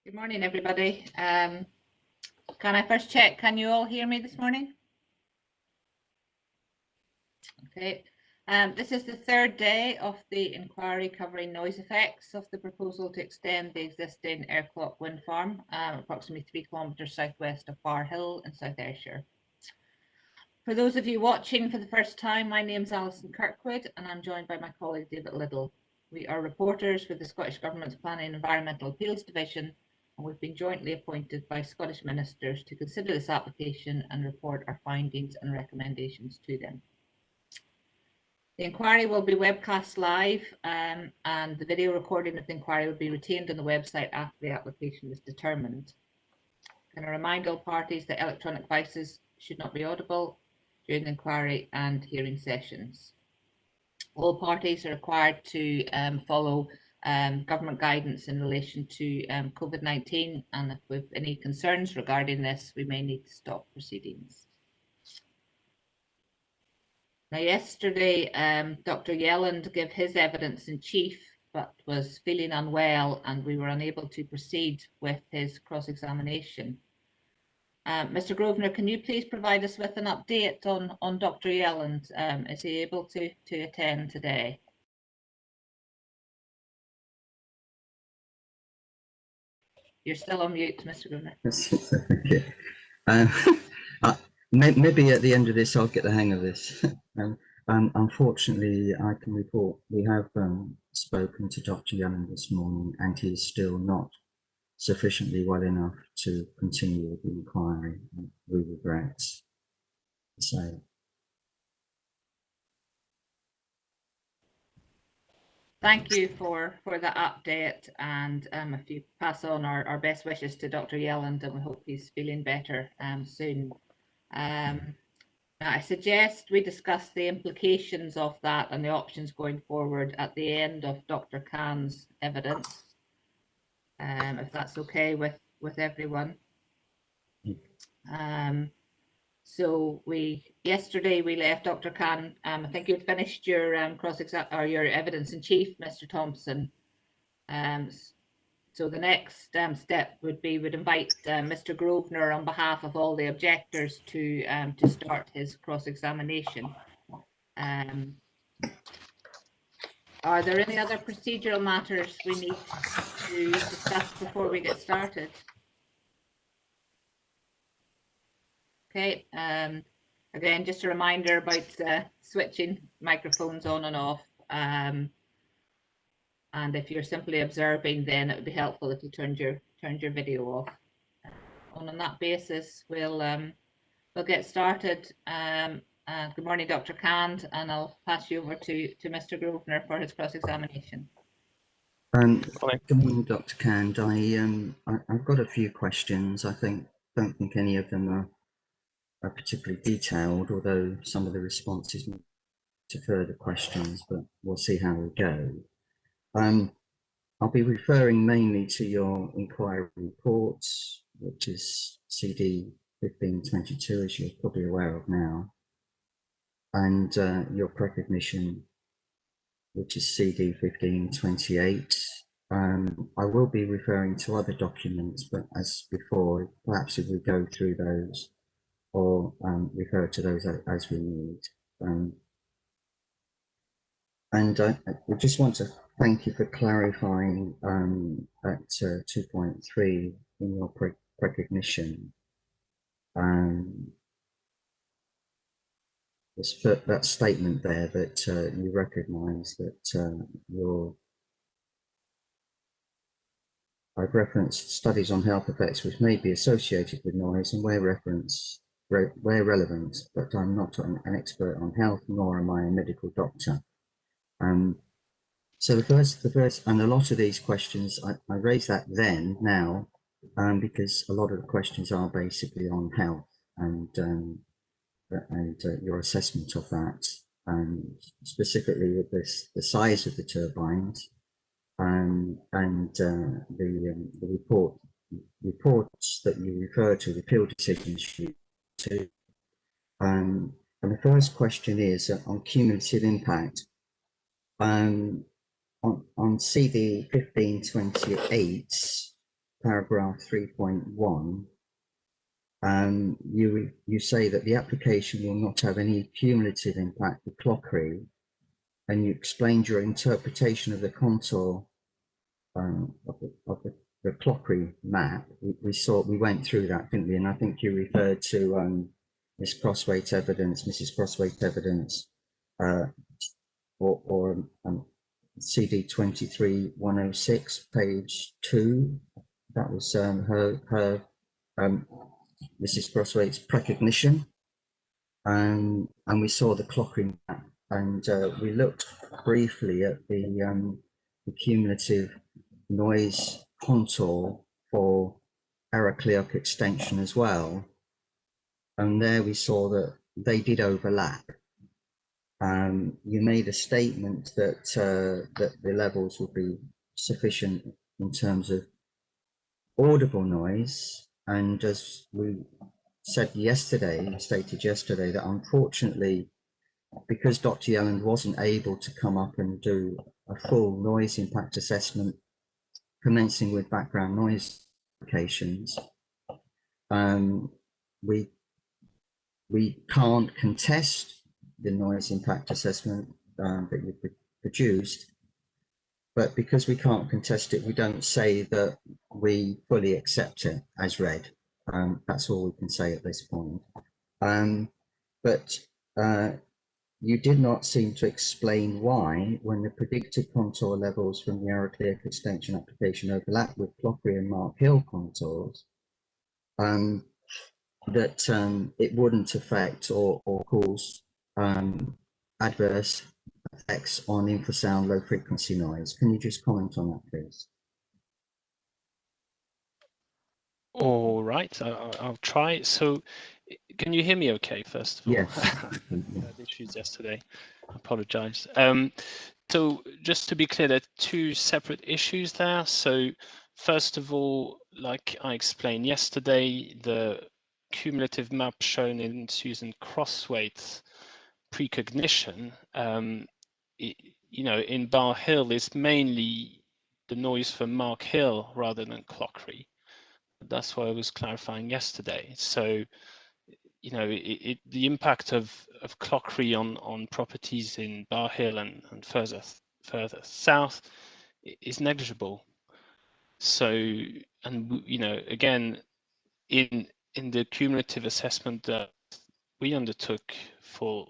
Good morning, everybody. Can I first check, can you all hear me this morning? Okay. This is the third day of the inquiry covering noise effects of the proposal to extend the existing Arecleoch wind farm, approximately 3 kilometres southwest of Bar Hill in South Ayrshire. For those of you watching for the first time, my name is Alison Kirkwood and I'm joined by my colleague David Liddle. We are reporters with the Scottish Government's Planning and Environmental Appeals Division, and we've been jointly appointed by Scottish ministers to consider this application and report our findings and recommendations to them. The inquiry will be webcast live and the video recording of the inquiry will be retained on the website after the application is determined. Can I remind all parties that electronic devices should not be audible during the inquiry and hearing sessions. All parties are required to follow government guidance in relation to COVID-19, and if we have any concerns regarding this, we may need to stop proceedings. Now, yesterday, Dr. Yelland gave his evidence in chief, but was feeling unwell, and we were unable to proceed with his cross-examination. Mr. Grosvenor, can you please provide us with an update on Dr. Yelland? Is he able to attend today? You're still on mute, Mr. Grosvenor. Okay. Maybe at the end of this, I'll get the hang of this. Unfortunately, I can report we have spoken to Dr. Yelland this morning, and he is still not sufficiently well enough to continue with the inquiry. We regret to say. Thank you for the update, and if you pass on our best wishes to Dr. Yelland, and we hope he's feeling better soon. I suggest we discuss the implications of that and the options going forward at the end of Dr. Khan's evidence, if that's okay with everyone. So yesterday we left Dr. Khan. I think you'd finished your your evidence in chief, Mr. Thompson. So the next step would be we'd invite Mr. Grosvenor on behalf of all the objectors to start his cross-examination. Are there any other procedural matters we need to discuss before we get started? Okay, again, just a reminder about switching microphones on and off. And if you're simply observing, then it would be helpful if you turned your video off. On that basis, we'll get started. Good morning, Dr. Khan, and I'll pass you over to Mr. Grosvenor for his cross-examination. Good morning, Dr. Khan. I've got a few questions. Don't think any of them are particularly detailed, although some of the responses to further questions, but we'll see how we go. I'll be referring mainly to your inquiry reports, which is CD 1522, as you're probably aware of now, and your recognition, which is CD 1528. I will be referring to other documents, but as before, perhaps if we go through those or refer to those as we need. We just want to thank you for clarifying at 2.3 in your recognition. That statement there that you recognise that I've referenced studies on health effects which may be associated with noise and where relevant, but I'm not an expert on health, nor am I a medical doctor. So the first, and a lot of these questions, I raise that now, because a lot of the questions are basically on health and your assessment of that, specifically with the size of the turbines, and the reports that you refer to, the appeal decision sheet to. And the first question is on cumulative impact. On CD 1528, paragraph 3.1, you say that the application will not have any cumulative impact of clockery, and you explained your interpretation of the contour of the clockery map. We went through that, didn't we? And I think you referred to Mrs. Crosswaite's evidence, or CD 23-106, page 2. That was her Mrs. Crosswaite's precognition, and we saw the clockery map, and we looked briefly at the cumulative noise contour for Arecleoch extension as well, and there we saw that they did overlap. You made a statement that that the levels would be sufficient in terms of audible noise, and as we said yesterday, stated yesterday, that unfortunately, because Dr. Yelland wasn't able to come up and do a full noise impact assessment commencing with background noise applications, we can't contest the noise impact assessment that you produced, but because we can't contest it, we don't say that we fully accept it as read. That's all we can say at this point. But you did not seem to explain why, when the predicted contour levels from the Arecleoch extension application overlap with Clockery and Mark Hill contours, that it wouldn't affect or cause adverse effects on infrasound low frequency noise. Can you just comment on that, please? All right, I'll try. So can you hear me okay, first of all? Yes. Had issues yesterday. I apologize. So just to be clear, there are two separate issues there. So first of all, like I explained yesterday, the cumulative map shown in Susan Crosswaite's precognition, you know, in Bar Hill is mainly the noise from Mark Hill rather than Clockery. That's what I was clarifying yesterday. So, you know, the impact of Clockery on properties in Bar Hill and further south is negligible. So, and you know, again, in the cumulative assessment that we undertook for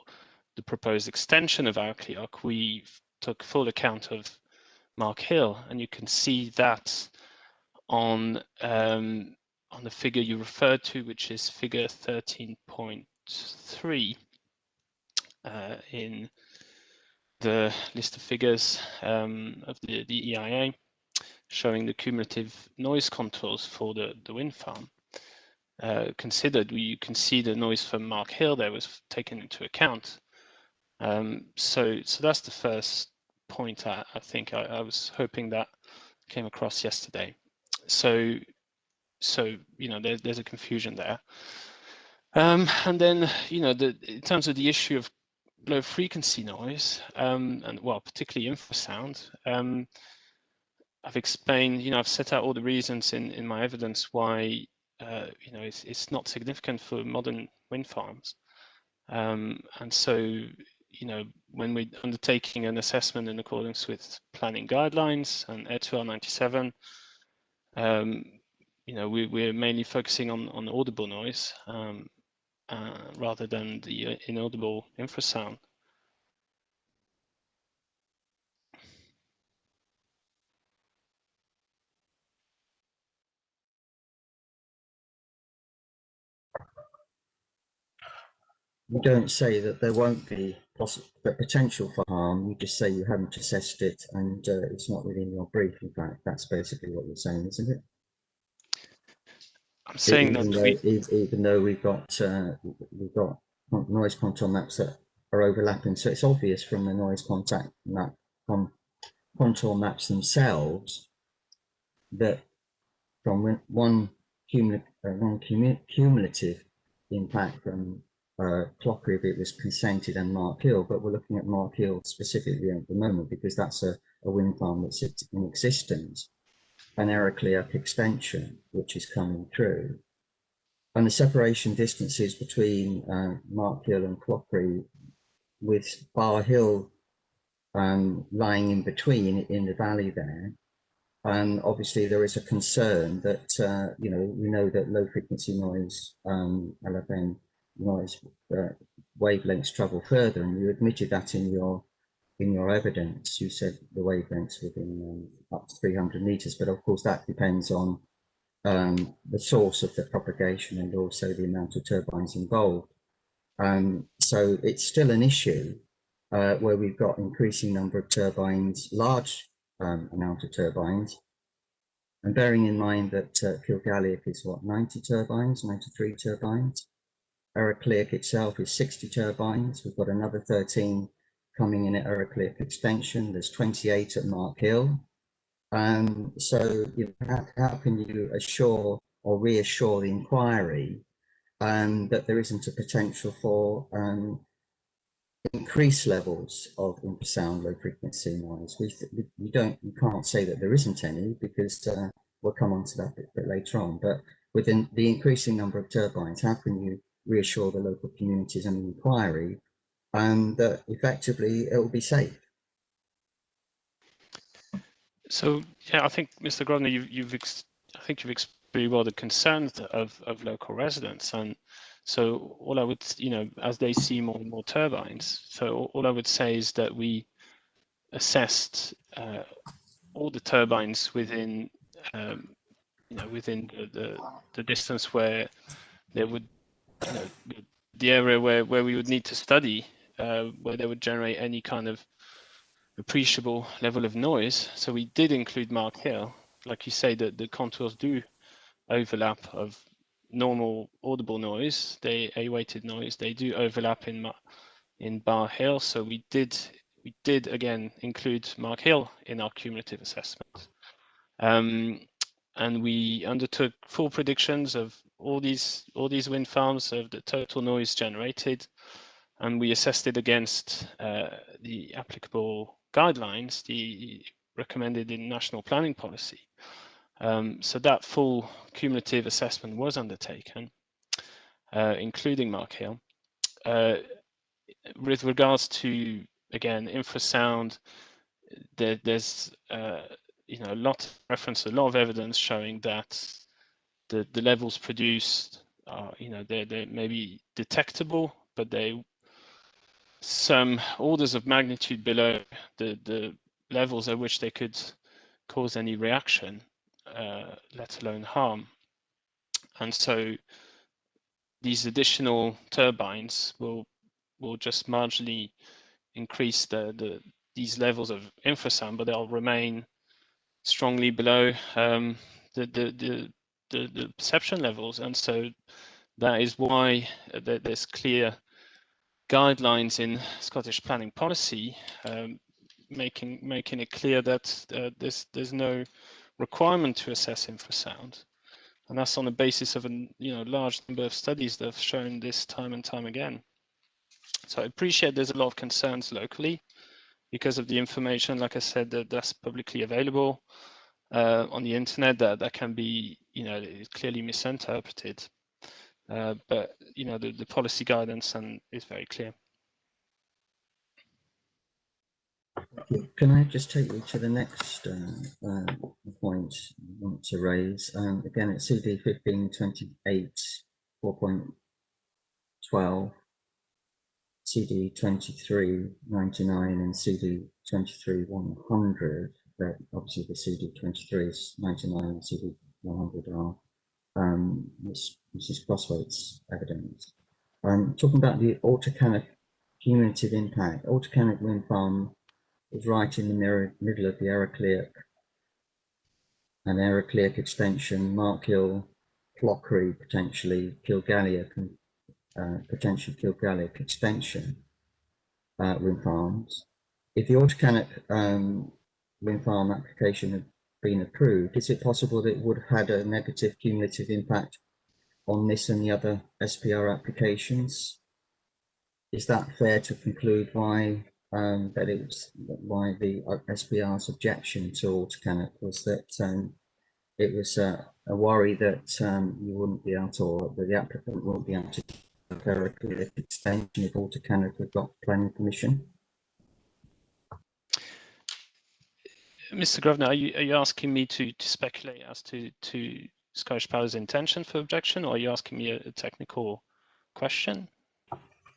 the proposed extension of Arecleoch, we took full account of Mark Hill, and you can see that on the figure you referred to, which is figure 13.3 in the list of figures of the EIA, showing the cumulative noise contours for the wind farm. Considered, you can see the noise from Mark Hill there was taken into account. So that's the first point. I think I was hoping that came across yesterday. So you know, there's a confusion there. And then, you know, in terms of the issue of low frequency noise, and well, particularly infrasound, I've explained, you know, I've set out all the reasons in my evidence why, you know, it's not significant for modern wind farms. And so, you know, when we're undertaking an assessment in accordance with planning guidelines and Air 2R97, you know, we're mainly focusing on audible noise rather than the inaudible infrasound. You don't say that there won't be the potential for harm. You just say you haven't assessed it, and it's not within your brief. In fact, that's basically what you're saying, isn't it? I'm saying even though we've got noise contour maps that are overlapping, so it's obvious from the noise contour maps themselves that from one cumulative impact from Clockery if it was consented and Mark Hill, but we're looking at Mark Hill specifically at the moment because that's a wind farm that's in existence. an Arecleoch extension, which is coming through. And the separation distances between Mark Hill and Clockery, with Bar Hill lying in between in the valley there. And obviously there is a concern that, we know that low frequency noise, LFN noise wavelengths travel further, and you admitted that in your evidence. You said the wavelengths within up to 300 meters, but of course that depends on the source of the propagation and also the amount of turbines involved. So it's still an issue where we've got increasing number of turbines, large amount of turbines, and bearing in mind that Kilgalliac is what, 90 turbines, 93 turbines. Arecleoch itself is 60 turbines. We've got another 13 coming in at Arecleoch extension. There's 28 at Mark Hill. So how can you assure or reassure the inquiry that there isn't a potential for increased levels of infrasound low frequency noise? We can't say that there isn't any, because we'll come on to that a bit later on. But within the increasing number of turbines, how can you reassure the local communities and the inquiry that effectively it will be safe? So yeah, I think, Mr. Grodner, you've expressed pretty well the concerns of local residents, and so all I would, as they see more and more turbines, so all I would say is that we assessed all the turbines within, within the distance where there would, the area where we would need to study, where they would generate any kind of appreciable level of noise. So we did include Mark Hill. Like you say, that the contours do overlap of normal audible noise, A-weighted noise. They do overlap in Bar Hill. So we did again include Mark Hill in our cumulative assessment. And we undertook full predictions of all these wind farms, of the total noise generated, and we assessed it against the applicable guidelines, the recommended in national planning policy. So that full cumulative assessment was undertaken, including Mark Hill. With regards to, again, infrasound, there's a lot of reference, a lot of evidence showing that the levels produced are, they may be detectable, but they some orders of magnitude below the levels at which they could cause any reaction, let alone harm. And so these additional turbines will just marginally increase these levels of infrasound, but they'll remain strongly below the perception levels. And so that is why there's clear guidelines in Scottish planning policy, making it clear that there's no requirement to assess infrasound, and that's on the basis of a large number of studies that have shown this time and time again. So I appreciate there's a lot of concerns locally because of the information, like I said, that's publicly available on the internet, that can be clearly misinterpreted. But the policy guidance is very clear. Can I just take you to the next point I want to raise? Again, it's CD 1528 4.12, CD 2399, and CD 23100. But obviously, the CD 23 is 99 and CD 100 are this is Crosswaite's evidence. Talking about the Arecleoch cumulative impact, Arecleoch wind farm is right in the middle of the Arecleoch and Arecleoch extension, Mark Hill, Clockery, potentially Kilgalliac, and potentially Kilgalliac extension wind farms. If the Arecleoch wind farm application had been approved, is it possible that it would have had a negative cumulative impact on this and the other SPR applications? Is that fair to conclude why why the SPR's objection to Arecleoch was that it was a worry that you wouldn't be able to, or that the applicant wouldn't be able to Arecleoch extension if Water Canada had got planning permission. Mr. Grosvenor, are you asking me to speculate as to Scottish Power's intention for objection, or are you asking me a technical question?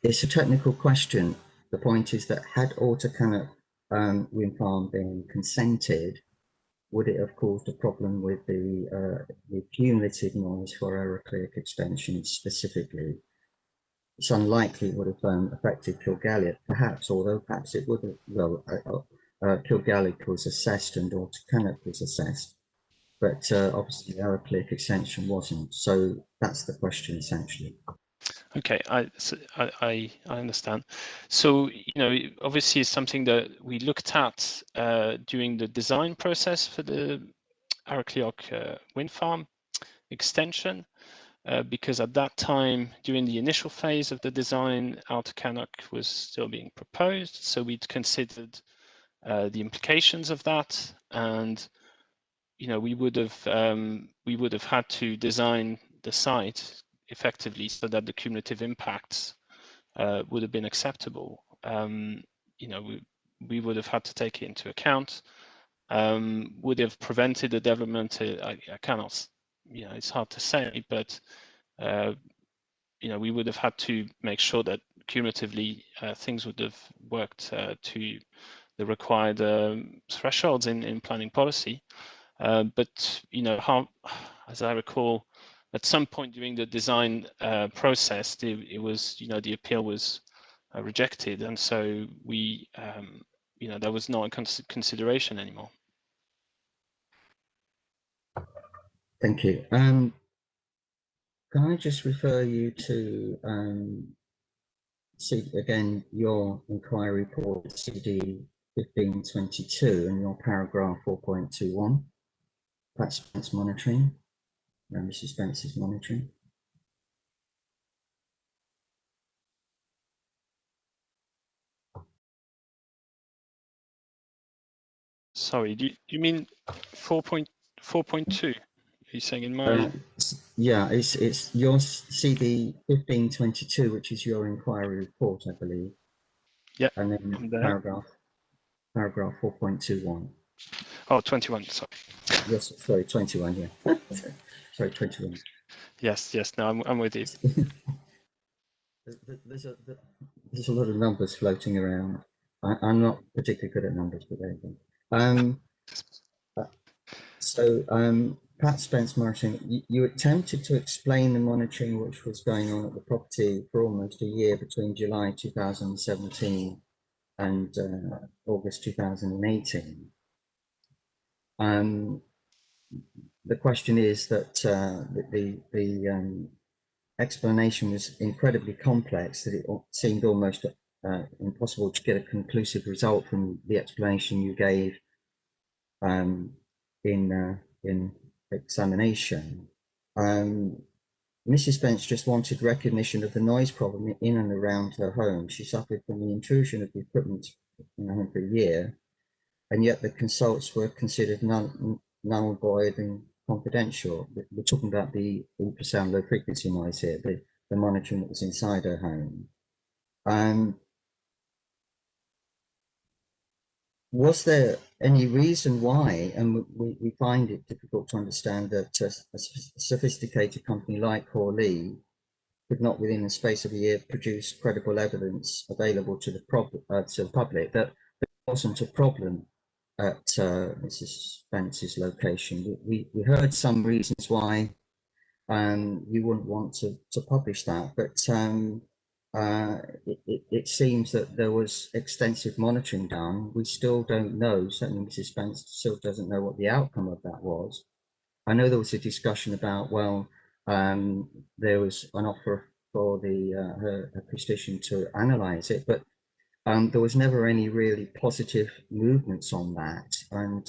It's a technical question. The point is that had Arecleoch wind farm been consented, would it have caused a problem with the cumulative noise for Arecleoch extension specifically? It's unlikely it would have affected Kilgallick, perhaps, although perhaps it would have. Well, Kilgallick was assessed and Arecleoch was assessed, but obviously Arecleoch extension wasn't. So that's the question essentially. Okay, I understand. So, you know, obviously it's something that we looked at during the design process for the Arecleoch wind farm extension, because at that time, during the initial phase of the design, Arecleoch was still being proposed. So we'd considered the implications of that, and you know, we would have had to design the site effectively so that the cumulative impacts would have been acceptable. You know, we would have had to take it into account. Would have prevented the development. I cannot, you know, it's hard to say, but you know, we would have had to make sure that cumulatively things would have worked to the required thresholds in planning policy. But you know, how, as I recall, at some point during the design process, it was, you know, the appeal was rejected, and so we, you know, that was not a consideration anymore. Thank you. Can I just refer you to see again your inquiry report CD 1522 and your paragraph 4.21. Pat Spence monitoring. Mrs. Spence is monitoring. Sorry, do you mean 4.2? Are you saying in my? Yeah, it's your CD 1522, which is your inquiry report, I believe. Yeah. And then paragraph 4.21. Oh, 21. Sorry. Yes, sorry, 21. Yeah. Sorry, 21. Yes. No, I'm with you. There's a lot of numbers floating around. I'm not particularly good at numbers, but there you go. So, Pat Spence monitoring, you attempted to explain the monitoring which was going on at the property for almost a year between July 2017 and August 2018. The question is that the explanation was incredibly complex, that it seemed almost impossible to get a conclusive result from the explanation you gave in examination. Mrs. Spence just wanted recognition of the noise problem in and around her home. She suffered from the intrusion of the equipment in her home for a year, and yet the consults were considered null and void and confidential. We're talking about the ultrasound low frequency noise here, the monitoring that was inside her home. Was there any reason why, and we find it difficult to understand that a sophisticated company like Hawley could not within the space of a year produce credible evidence available to the public that there wasn't a problem at Mrs. Spence's location. We heard some reasons why you wouldn't want to publish that, but it seems that there was extensive monitoring done. We still don't know, certainly Mrs. Spence still doesn't know what the outcome of that was. I know there was a discussion about, well, there was an offer for the her acoustatician to analyse it, but there was never any really positive movements on that. And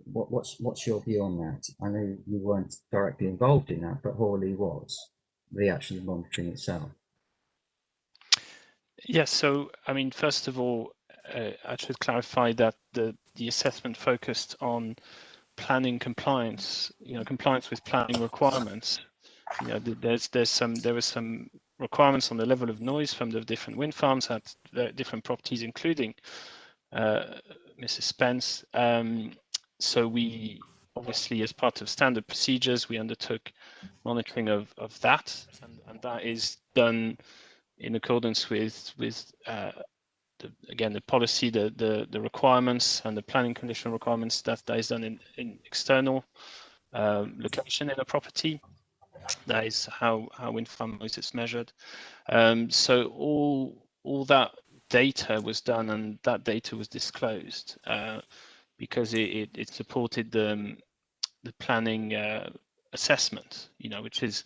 what's your view on that? I know you weren't directly involved in that, but Hawley was, the actual monitoring itself. Yes, so I mean, first of all, I should clarify that the assessment focused on planning compliance, compliance with planning requirements. There were some requirements on the level of noise from the different wind farms at different properties, including Mrs. Spence. So we obviously, as part of standard procedures, we undertook monitoring of that, and that is done in accordance with the policy, the requirements, and the planning condition requirements. That is done in external location in a property. That is how wind farm noise is measured. So all that data was done, and that data was disclosed because it supported the planning assessment, which is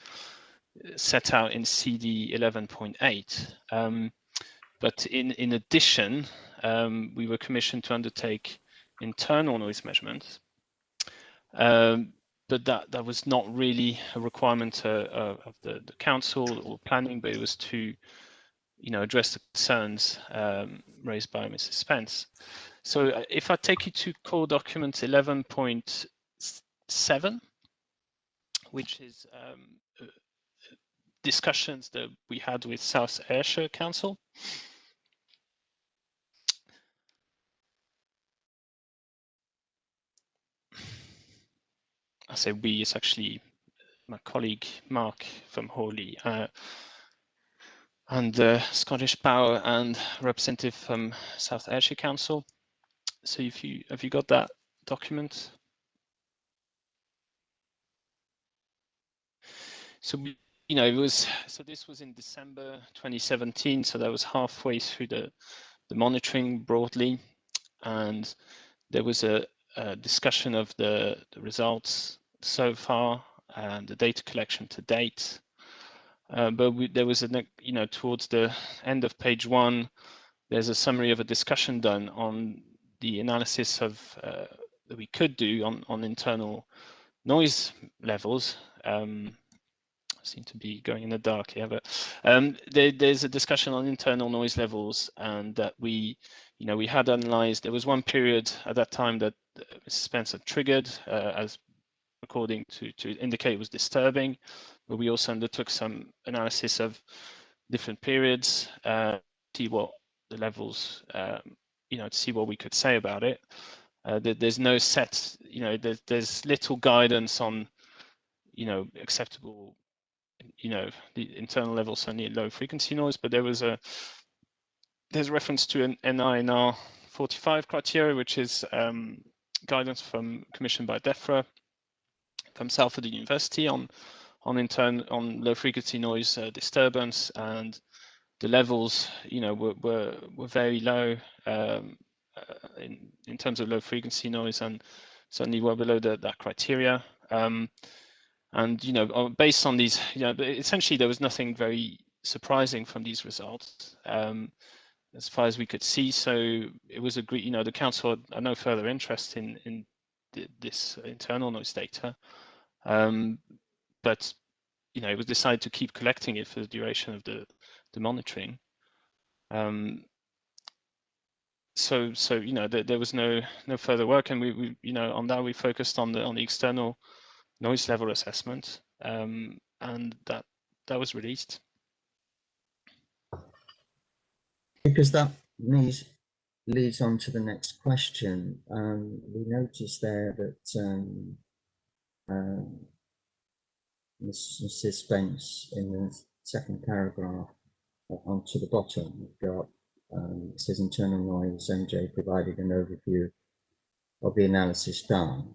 set out in CD 11.8. But in addition, we were commissioned to undertake internal noise measurements. But that was not really a requirement of the council or planning, but it was to address the concerns raised by Mrs. Spence. So if I take you to core document 11.7, which is discussions that we had with South Ayrshire Council. I say we, it's actually my colleague Mark from Hawley and Scottish Power and representative from South Ayrshire Council. So have you got that document? So this was in December 2017. So that was halfway through the monitoring broadly, and there was a discussion of the results so far and the data collection to date. But there was towards the end of page 1, there's a summary of a discussion done on the analysis of that we could do on internal noise levels. I seem to be going in the dark here, but there's a discussion on internal noise levels, and that we had analysed. There was one period at that time that Mrs. Spencer triggered as according to indicate it was disturbing, but we also undertook some analysis of different periods, see what the levels, to see what we could say about it. There's no set, there's little guidance on, acceptable, the internal levels, certainly low frequency noise, but there's reference to an NINR 45 criteria, which is guidance commissioned by DEFRA from Salford University on low frequency noise disturbance, and the levels, were very low in terms of low frequency noise, and certainly well below that criteria. And based on these, essentially there was nothing very surprising from these results as far as we could see. So it was agreed. The council had no further interest in this internal noise data, but it was decided to keep collecting it for the duration of the monitoring. So there was no further work, and we on that we focused on the external noise level assessment, and that was released. Because that leads on to the next question. We noticed there that Mrs. Spence, in the second paragraph onto the bottom, we've got it says internal noise. MJ provided an overview of the analysis done.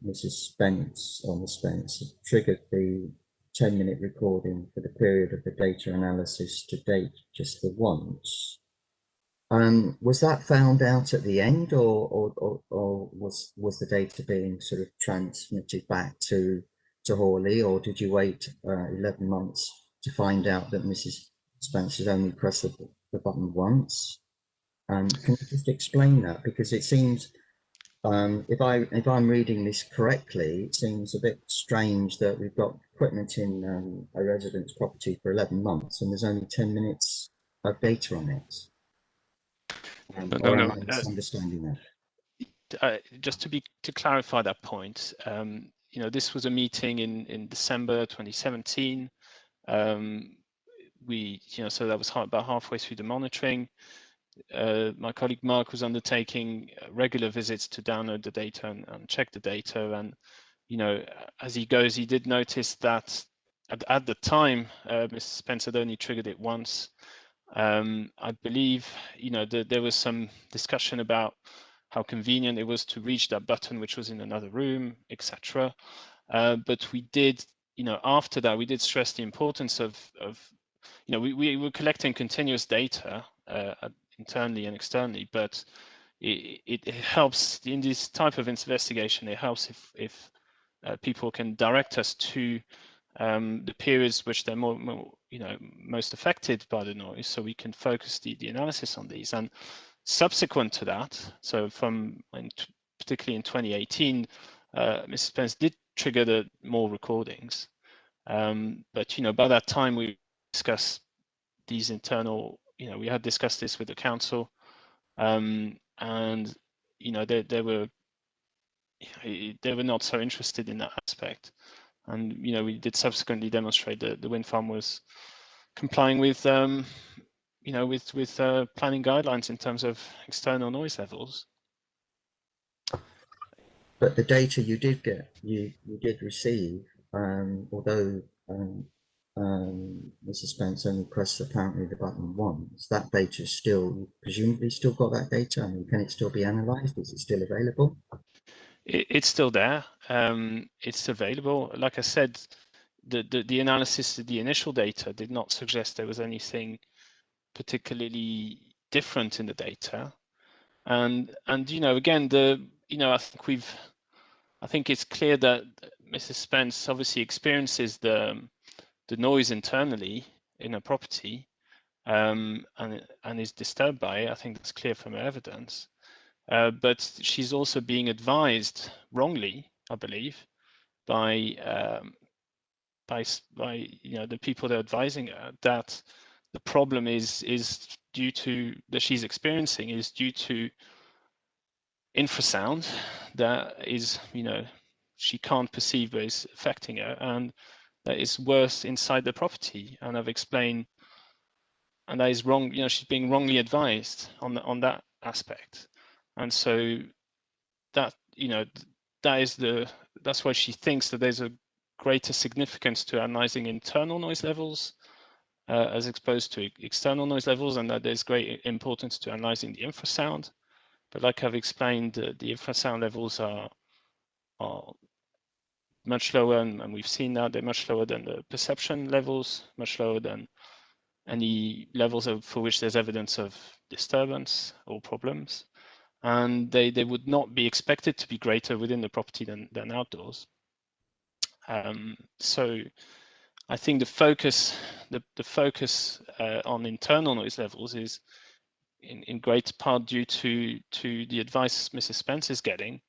Mrs. Spence, or Ms. Spence, triggered the 10-minute recording for the period of the data analysis to date just the once. Was that found out at the end, or was the data being sort of transmitted back to Hawley, or did you wait 11 months to find out that Mrs. Spence has only pressed the button once? Can you just explain that? Because it seems, if I'm reading this correctly, it seems a bit strange that we've got equipment in a resident's property for 11 months and there's only 10 minutes of data on it. Or am I misunderstanding that? Just to clarify that point, you know, this was a meeting in December 2017. You know, so that was about halfway through the monitoring. My colleague Mark was undertaking regular visits to download the data and check the data. And, you know, as he goes, he did notice that at the time, Mr. Spence had only triggered it once. I believe, you know, there was some discussion about how convenient it was to reach that button, which was in another room, etc. But we did, you know, after that, we did stress the importance of you know, we were collecting continuous data internally and externally, but it helps in this type of investigation. It helps if people can direct us to the periods which they're more, you know, most affected by the noise, so we can focus the analysis on these. And subsequent to that, so particularly in 2018, Mrs. Spence did trigger the more recordings, but you know, by that time we discussed these internal, you know, we had discussed this with the council, and you know, they were not so interested in that aspect. And you know, we did subsequently demonstrate that the wind farm was complying with, you know, with planning guidelines in terms of external noise levels. But the data you did get, you did receive, although Mrs. Spence only pressed apparently the button once, that data still, presumably still got that data. I mean, can it still be analysed? Is it still available? It's still there. It's available. Like I said, the analysis of the initial data did not suggest there was anything particularly different in the data. And you know, again, I think it's clear that Mrs. Spence obviously experiences the noise internally in a property, and is disturbed by it. I think that's clear from her evidence. But she's also being advised wrongly, I believe, by you know, the people that are advising her, that the problem is due to that she's experiencing is due to infrasound that is, you know, she can't perceive but is affecting her, and that is worse inside the property. And I've explained, and that is wrong. You know, she's being wrongly advised on that aspect, and so that, you know, that's why she thinks that there's a greater significance to analyzing internal noise levels as exposed to external noise levels, and that there's great importance to analyzing the infrasound. But like I've explained, the infrasound levels are much lower, and we've seen that they're much lower than the perception levels, much lower than any levels for which there's evidence of disturbance or problems. And they would not be expected to be greater within the property than outdoors. So I think the focus on internal noise levels is in great part due to the advice Mrs. Spence is getting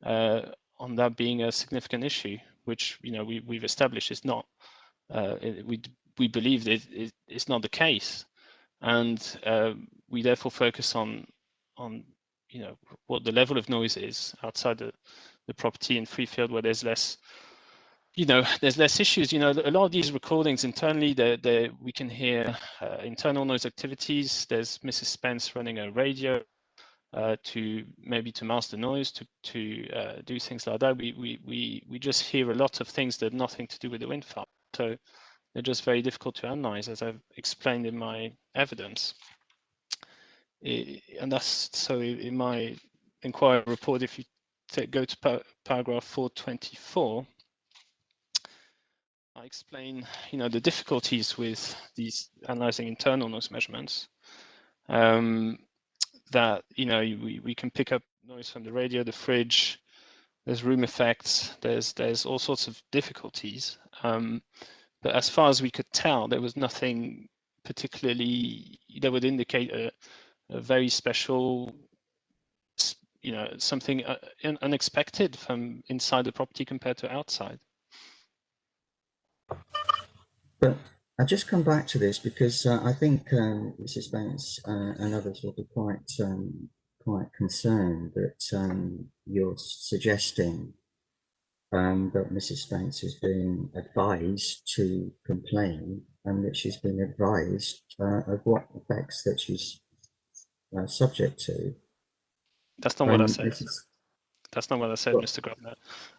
on that being a significant issue, which, you know, we've established is not. We believe that it's not the case, and we therefore focus on you know, what the level of noise is outside the property in free field, where there's less, you know, there's less issues. You know, a lot of these recordings internally, we can hear internal noise activities. There's Mrs. Spence running a radio to mask the noise, to do things like that. We just hear a lot of things that have nothing to do with the wind farm. So they're just very difficult to analyze, as I've explained in my evidence. And that's so in my inquiry report, if you go to paragraph 424, I explain, you know, the difficulties with these analyzing internal noise measurements. That, you know, we can pick up noise from the radio, the fridge, there's room effects, there's all sorts of difficulties. But as far as we could tell, there was nothing particularly that would indicate a very special, you know, something unexpected from inside the property compared to outside. But I'll just come back to this because I think Mrs. Banks and others will be quite concerned that you're suggesting that Mrs. Banks is being advised to complain and that she's been advised of what effects that she's subject to. That's not what I said. Mrs. That's not what I said, Mr. Grubner.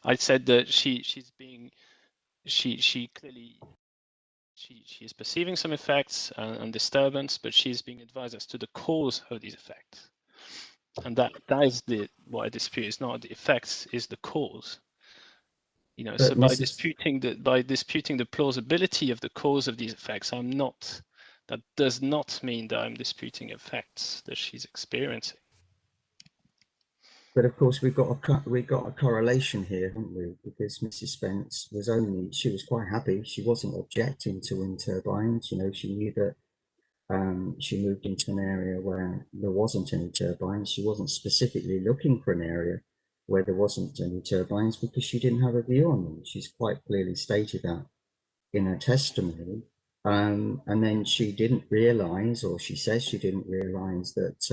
I said that she's being, she clearly, she is perceiving some effects and disturbance, but she's being advised as to the cause of these effects. And that is what I dispute. It's not the effects, is the cause. You know, so by disputing the plausibility of the cause of these effects, that does not mean that I'm disputing effects that she's experiencing. But of course, we got a correlation here, haven't we? Because Mrs. Spence she was quite happy. She wasn't objecting to wind turbines. You know, she knew that she moved into an area where there wasn't any turbines. She wasn't specifically looking for an area where there wasn't any turbines because she didn't have a view on them. She's quite clearly stated that in her testimony. And then she didn't realize, or she says she didn't realize that,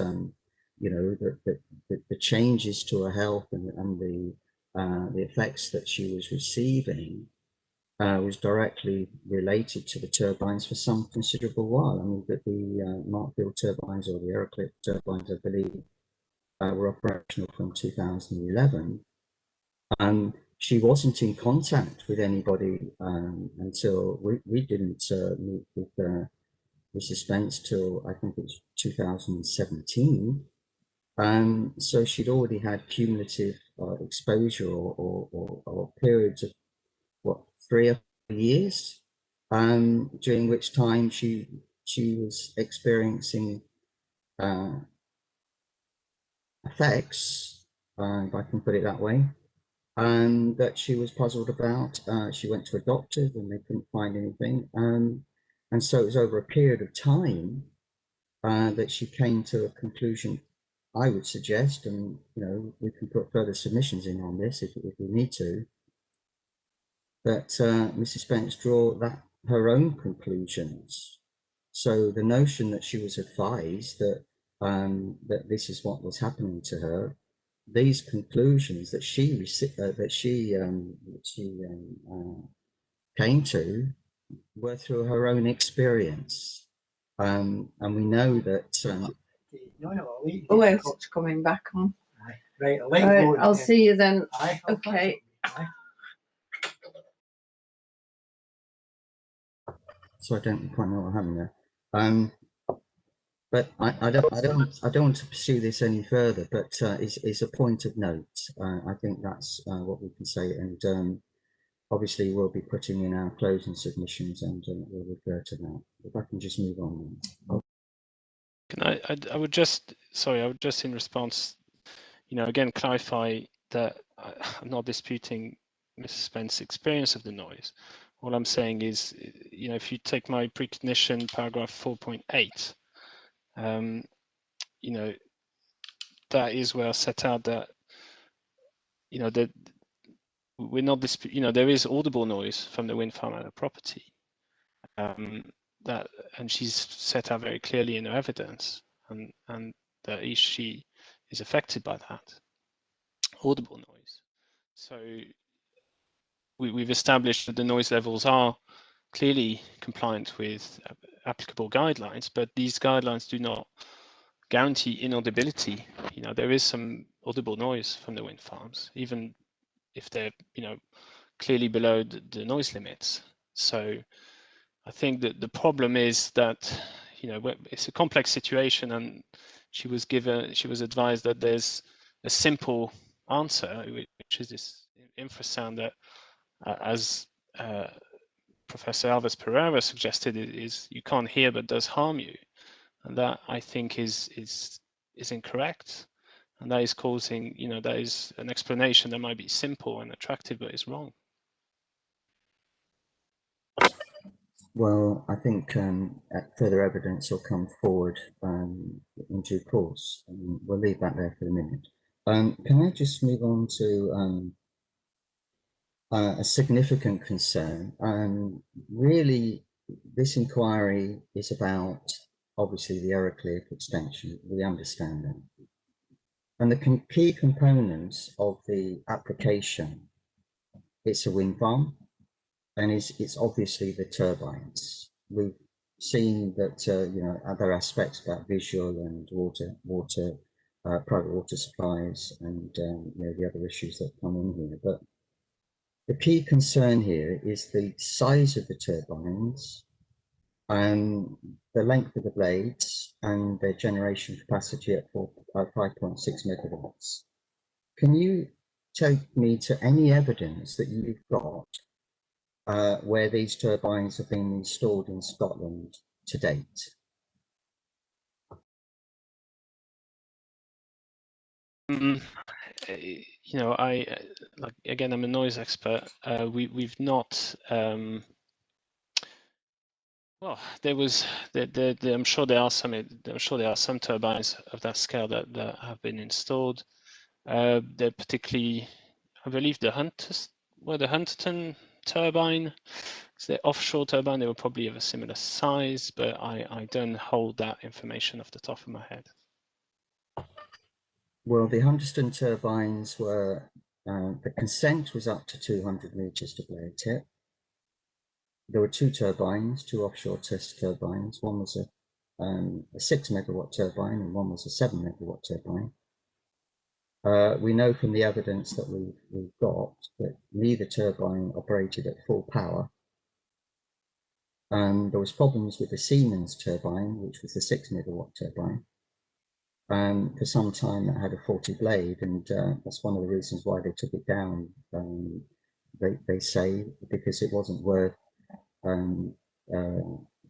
you know, that the changes to her health and the effects that she was receiving was directly related to the turbines for some considerable while. I mean, that the Markfield turbines or the Arecleoch turbines, I believe, were operational from 2011. She wasn't in contact with anybody until we didn't meet with Mrs. Spence till I think it was 2017. So she'd already had cumulative exposure or periods of what, 3 or 4 years, during which time she was experiencing effects, if I can put it that way, that she was puzzled about. She went to a doctor and they couldn't find anything. And so it was over a period of time that she came to a conclusion, I would suggest, and you know, we can put further submissions in on this if we need to, that Mrs. Spence draw her own conclusions. So the notion that she was advised that that this is what was happening to her, these conclusions that she came to were through her own experience, and we know that. Oh, it's coming back on. Right, I'll see you then. Okay. So I don't quite know what happened there. But I don't want to pursue this any further. But it's a point of note. I think that's what we can say. And obviously, we'll be putting in our closing submissions, and we'll refer to that. If I can just move on. Can I would just, sorry, I would just in response, you know, again clarify that I'm not disputing Mrs. Spence's experience of the noise. All I'm saying is, you know, if you take my precognition paragraph 4.8, you know, that is where I set out that, you know, that we're not disputing, you know, there is audible noise from the wind farm at a property. That, and she's set out very clearly in her evidence, and that she is affected by that audible noise. So we've established that the noise levels are clearly compliant with applicable guidelines, but these guidelines do not guarantee inaudibility. You know, there is some audible noise from the wind farms, even if they're, you know, clearly below the noise limits. So I think that the problem is that, you know, it's a complex situation, and she was advised that there's a simple answer, which is this infrasound that, as Professor Alves Pereira suggested, is you can't hear but does harm you, and that I think is incorrect, and that is causing, you know, that is an explanation that might be simple and attractive but is wrong. Well, I think further evidence will come forward in due course. We'll leave that there for a minute. Can I just move on to a significant concern? Really, this inquiry is about, obviously, the Arecleoch extension. We understand that. And the key components of the application, it's a wind farm, and it's obviously the turbines. We've seen that, you know, other aspects about visual and private water supplies, and you know, the other issues that come in here. But the key concern here is the size of the turbines, the length of the blades, and their generation capacity at 5.6 megawatts. Can you take me to any evidence that you've got where these turbines have been installed in Scotland to date? You know, like, again, I'm a noise expert. We've not. Well, there was. I'm sure there are some. I'm sure there are some turbines of that scale that have been installed. They're particularly, I believe, the Hunterton turbine. So the offshore turbine, they were probably of a similar size, but I don't hold that information off the top of my head. Well, the Hunterston turbines were, the consent was up to 200 meters to blade tip. There were two turbines, two offshore test turbines. One was a 6 megawatt turbine, and one was a 7 megawatt turbine. We know from the evidence that we've got that neither turbine operated at full power. There was problems with the Siemens turbine, which was the 6 megawatt turbine. For some time that had a faulty blade, and that's one of the reasons why they took it down. They say because it wasn't worth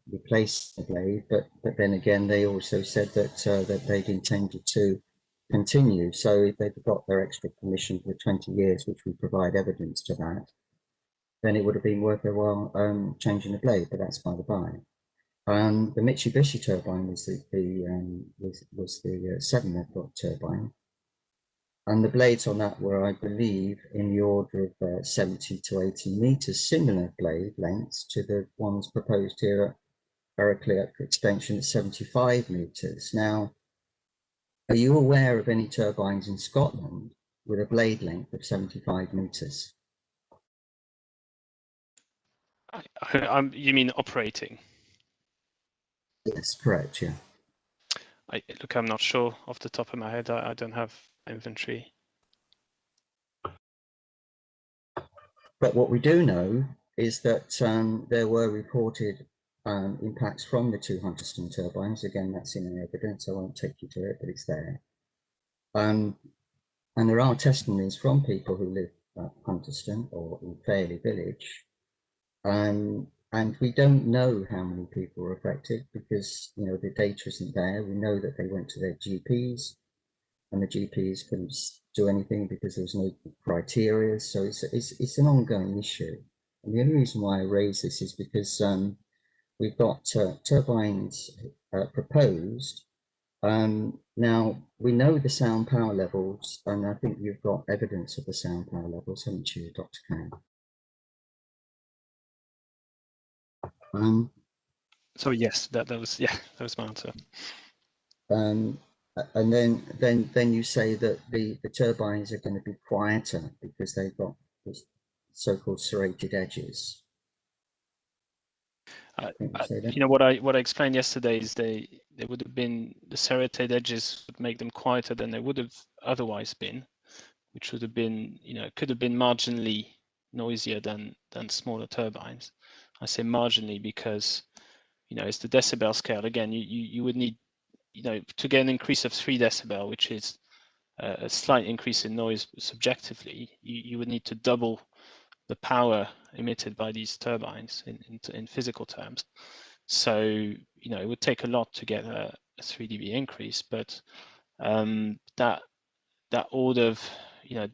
replacing the blade, but then again they also said that that they'd intended to continue. So if they've got their extra permission for 20 years, which we provide evidence to that, then it would have been worth their while changing the blade, but that's by the by. The Mitsubishi turbine was the 7 megawatt turbine, and the blades on that were, I believe, in the order of 70 to 80 meters, similar blade lengths to the ones proposed here at Arecleoch extension at 75 meters. Now, are you aware of any turbines in Scotland with a blade length of 75 meters? You mean operating? Yes, correct, yeah. Look, I'm not sure off the top of my head. I don't have inventory. But what we do know is that there were reported impacts from the two Hunterston turbines. Again, that's in evidence. I won't take you to it, but it's there. And there are testimonies from people who live at Hunterston or in Fairley Village. And we don't know how many people were affected because, you know, the data isn't there. We know that they went to their GPs, and the GPs couldn't do anything because there was no criteria. So it's an ongoing issue. And the only reason why I raise this is because we've got turbines proposed. Now we know the sound power levels, and I think you've got evidence of the sound power levels, haven't you, Dr. Kane? So yes, that was my answer. And then you say that the turbines are going to be quieter because they've got the so-called serrated edges. You know what I explained yesterday is they would have been, the serrated edges would make them quieter than they would have otherwise been, which would have been, you know, could have been marginally noisier than smaller turbines. I say marginally because, you know, it's the decibel scale. Again, you would need, you know, to get an increase of 3 decibel, which is a slight increase in noise subjectively, you would need to double the power emitted by these turbines in physical terms. So, you know, it would take a lot to get a 3 dB increase, but that order of, you know,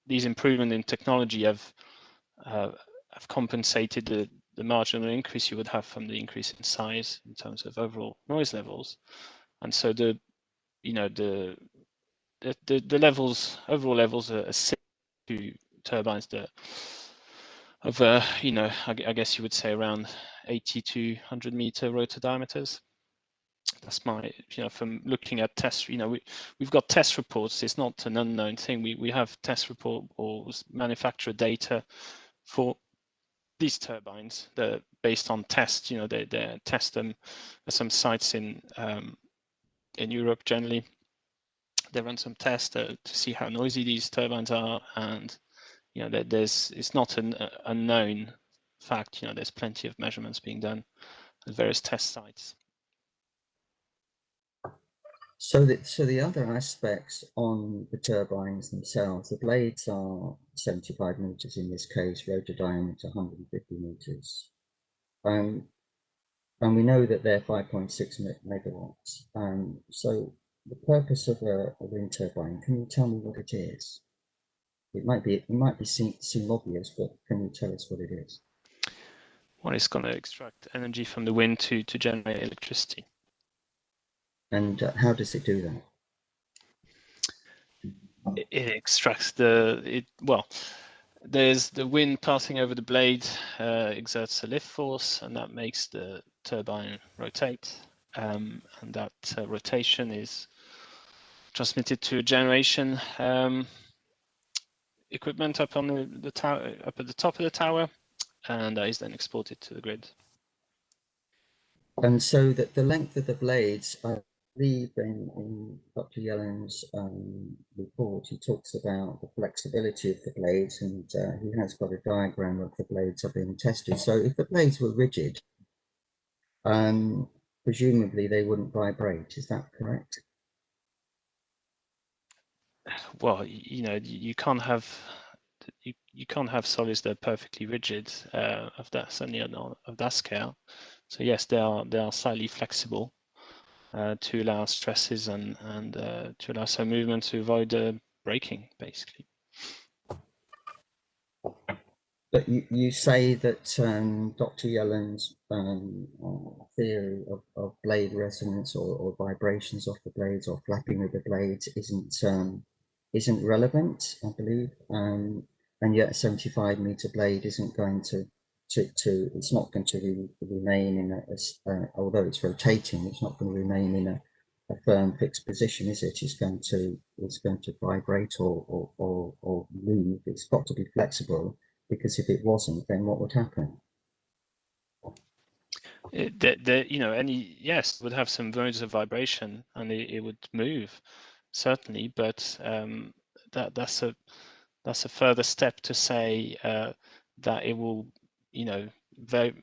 these improvements in technology have compensated the marginal increase you would have from the increase in size in terms of overall noise levels, and so the levels, overall levels, are similar to turbines that you know, I guess you would say around 80 to 100 meter rotor diameters. That's my, you know, from looking at tests, you know, we've got test reports. It's not an unknown thing. We have test report or manufacturer data for these turbines that are based on tests. You know, they test them at some sites in Europe generally. They run some tests to see how noisy these turbines are, and you know, it's not an unknown fact. You know, there's plenty of measurements being done at various test sites. So the other aspects on the turbines themselves, the blades are 75 meters in this case, rotor diameter 150 meters. And we know that they're 5.6 megawatts. So the purpose of a wind turbine, can you tell me what it is? It might seem obvious, but can you tell us what it is? Well, it's going to extract energy from the wind to generate electricity. And how does it do that? It extracts well, there's the wind passing over the blade exerts a lift force, and that makes the turbine rotate, and that rotation is transmitted to a generation equipment up on the tower, up at the top of the tower, and that is then exported to the grid. And so that the length of the blades, I believe in Dr. Yellen's report, he talks about the flexibility of the blades, and he has got a diagram of the blades are being tested. So if the blades were rigid, presumably they wouldn't vibrate. Is that correct? Well, you know, you can't have solids that are perfectly rigid of that, certainly of that scale. So yes, they are slightly flexible to allow stresses and to allow some movement to avoid breaking, basically. But you say that Dr. Yellen's theory of blade resonance or vibrations of the blades or flapping of the blades isn't relevant, I believe, and yet a 75 meter blade isn't going to it's not going to remain in although it's rotating, it's not going to remain in a firm fixed position, is it? It's going to vibrate or move. It's got to be flexible, because if it wasn't, then what would happen? You know, yes, would have some modes of vibration, and it would move, certainly, but that's a further step to say that it will, you know,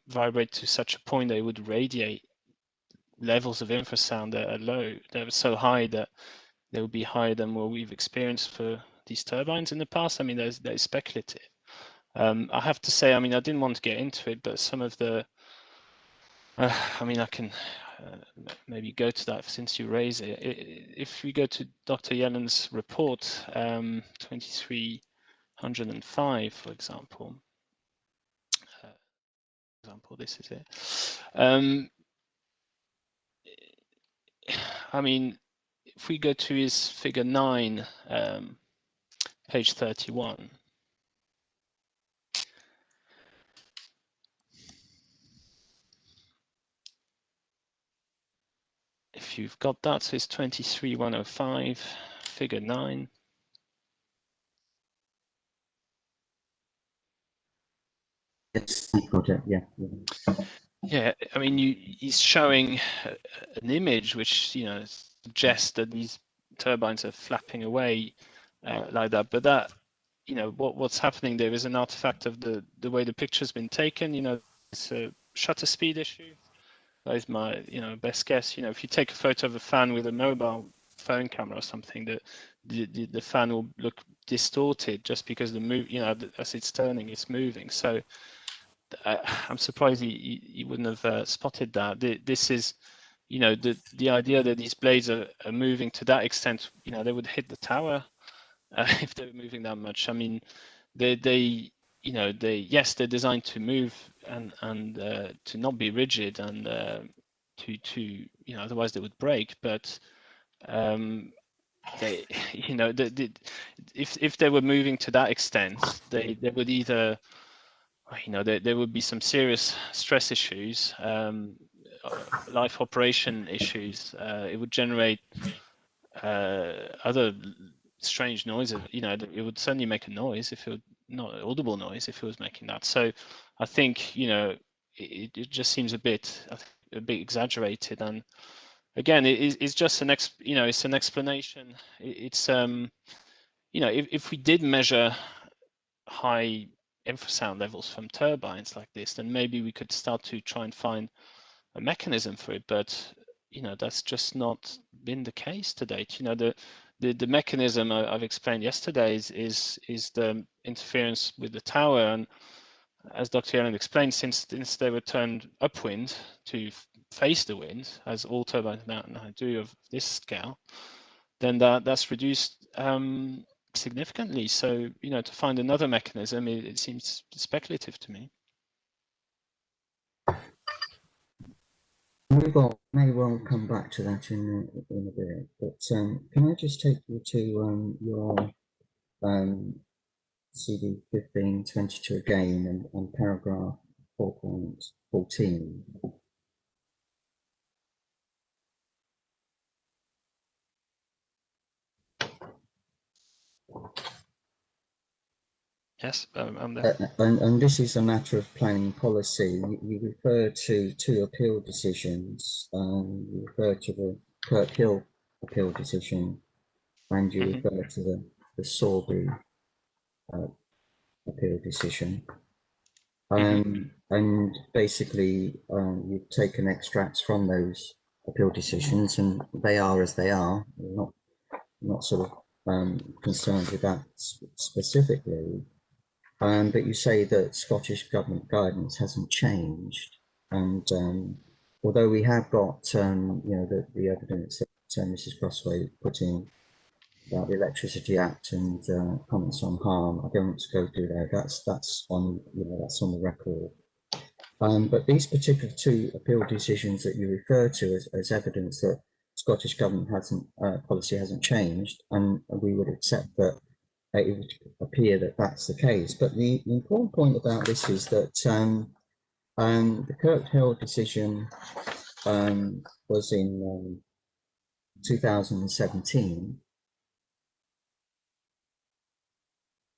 vibrate to such a point that it would radiate levels of infrasound that are low, that are so high that they would be higher than what we've experienced for these turbines in the past. I mean, that is speculative. I have to say, I mean, I didn't want to get into it, but some of the, I mean, I can maybe go to that since you raise it. If we go to Dr. Yellen's report, 2305, for example, this is it. I mean, if we go to his figure 9, page 31. If you've got that, so it's 23105, figure 9. Yes, I've got it. Yeah. Yeah, I mean, he's showing an image which, you know, suggests that these turbines are flapping away like that. But that, you know, what's happening there is an artifact of the way the picture's been taken. You know, it's a shutter speed issue. That is my, you know, best guess. You know, if you take a photo of a fan with a mobile phone camera or something, the fan will look distorted just because you know, as it's turning, it's moving. So I'm surprised he wouldn't have spotted that. This is, you know, the idea that these blades are moving to that extent. You know, they would hit the tower if they were moving that much. I mean, they you know, yes, they're designed to move and to not be rigid and to you know, otherwise they would break. But they, you know, if they were moving to that extent, they would either you know, there would be some serious stress issues, life operation issues. It would generate other strange noises. You know, it would certainly make a noise if it would not an audible noise if it was making that. So I think, you know, it just seems a bit exaggerated. And again, it's just it's an explanation. It's you know, if we did measure high infrasound levels from turbines like this, then maybe we could start to try and find a mechanism for it. But you know, that's just not been the case to date. You know, the mechanism I've explained yesterday is the interference with the tower, and as Dr. Yellen explained, since they were turned upwind to face the wind, as all turbines now do of this scale, then that's reduced significantly. So, you know, to find another mechanism, it seems speculative to me. May well come back to that in a bit, but can I just take you to your CD 1522 again and paragraph 4.14. Yes, I'm there. And this is a matter of planning policy. You refer to two appeal decisions. You refer to the Kirk Hill appeal decision, and you refer to the Sorby appeal decision. And basically, you've taken extracts from those appeal decisions, and they are as they are. We're not sort of concerned with that specifically. But you say that Scottish government guidance hasn't changed, and although we have got you know, the evidence that Mrs. Crossway put in about the Electricity Act and comments on harm, I don't want to go through there. That's on, you know, that's on the record. But these particular two appeal decisions that you refer to as evidence that Scottish government policy hasn't changed, and we would accept that it would appear that that's the case. But the important point about this is that the Kirk Hill decision was in 2017,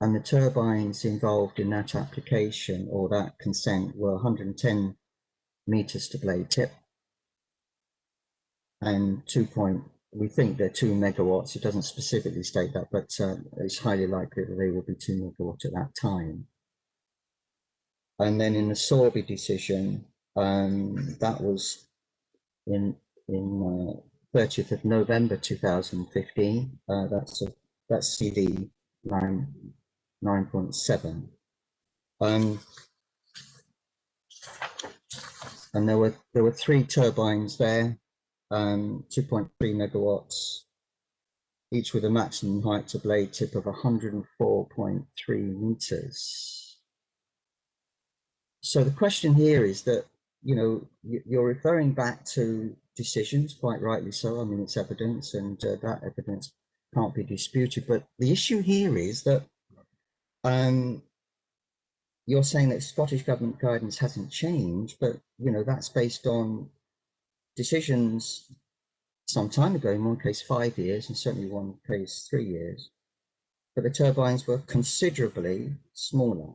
and the turbines involved in that application or that consent were 110 meters to blade tip and we think they're 2 megawatts. It doesn't specifically state that, but it's highly likely that they will be 2 megawatts at that time. And then in the Sorby decision, that was in 30th of November 2015. That's CD 9.7. And there were 3 turbines there, 2.3 megawatts, each with a maximum height to blade tip of 104.3 meters. So the question here is that, you know, you're referring back to decisions, quite rightly so. I mean, it's evidence, and that evidence can't be disputed. But the issue here is that you're saying that Scottish government guidance hasn't changed, but, you know, that's based on decisions some time ago, in one case 5 years, and certainly one case 3 years. But the turbines were considerably smaller.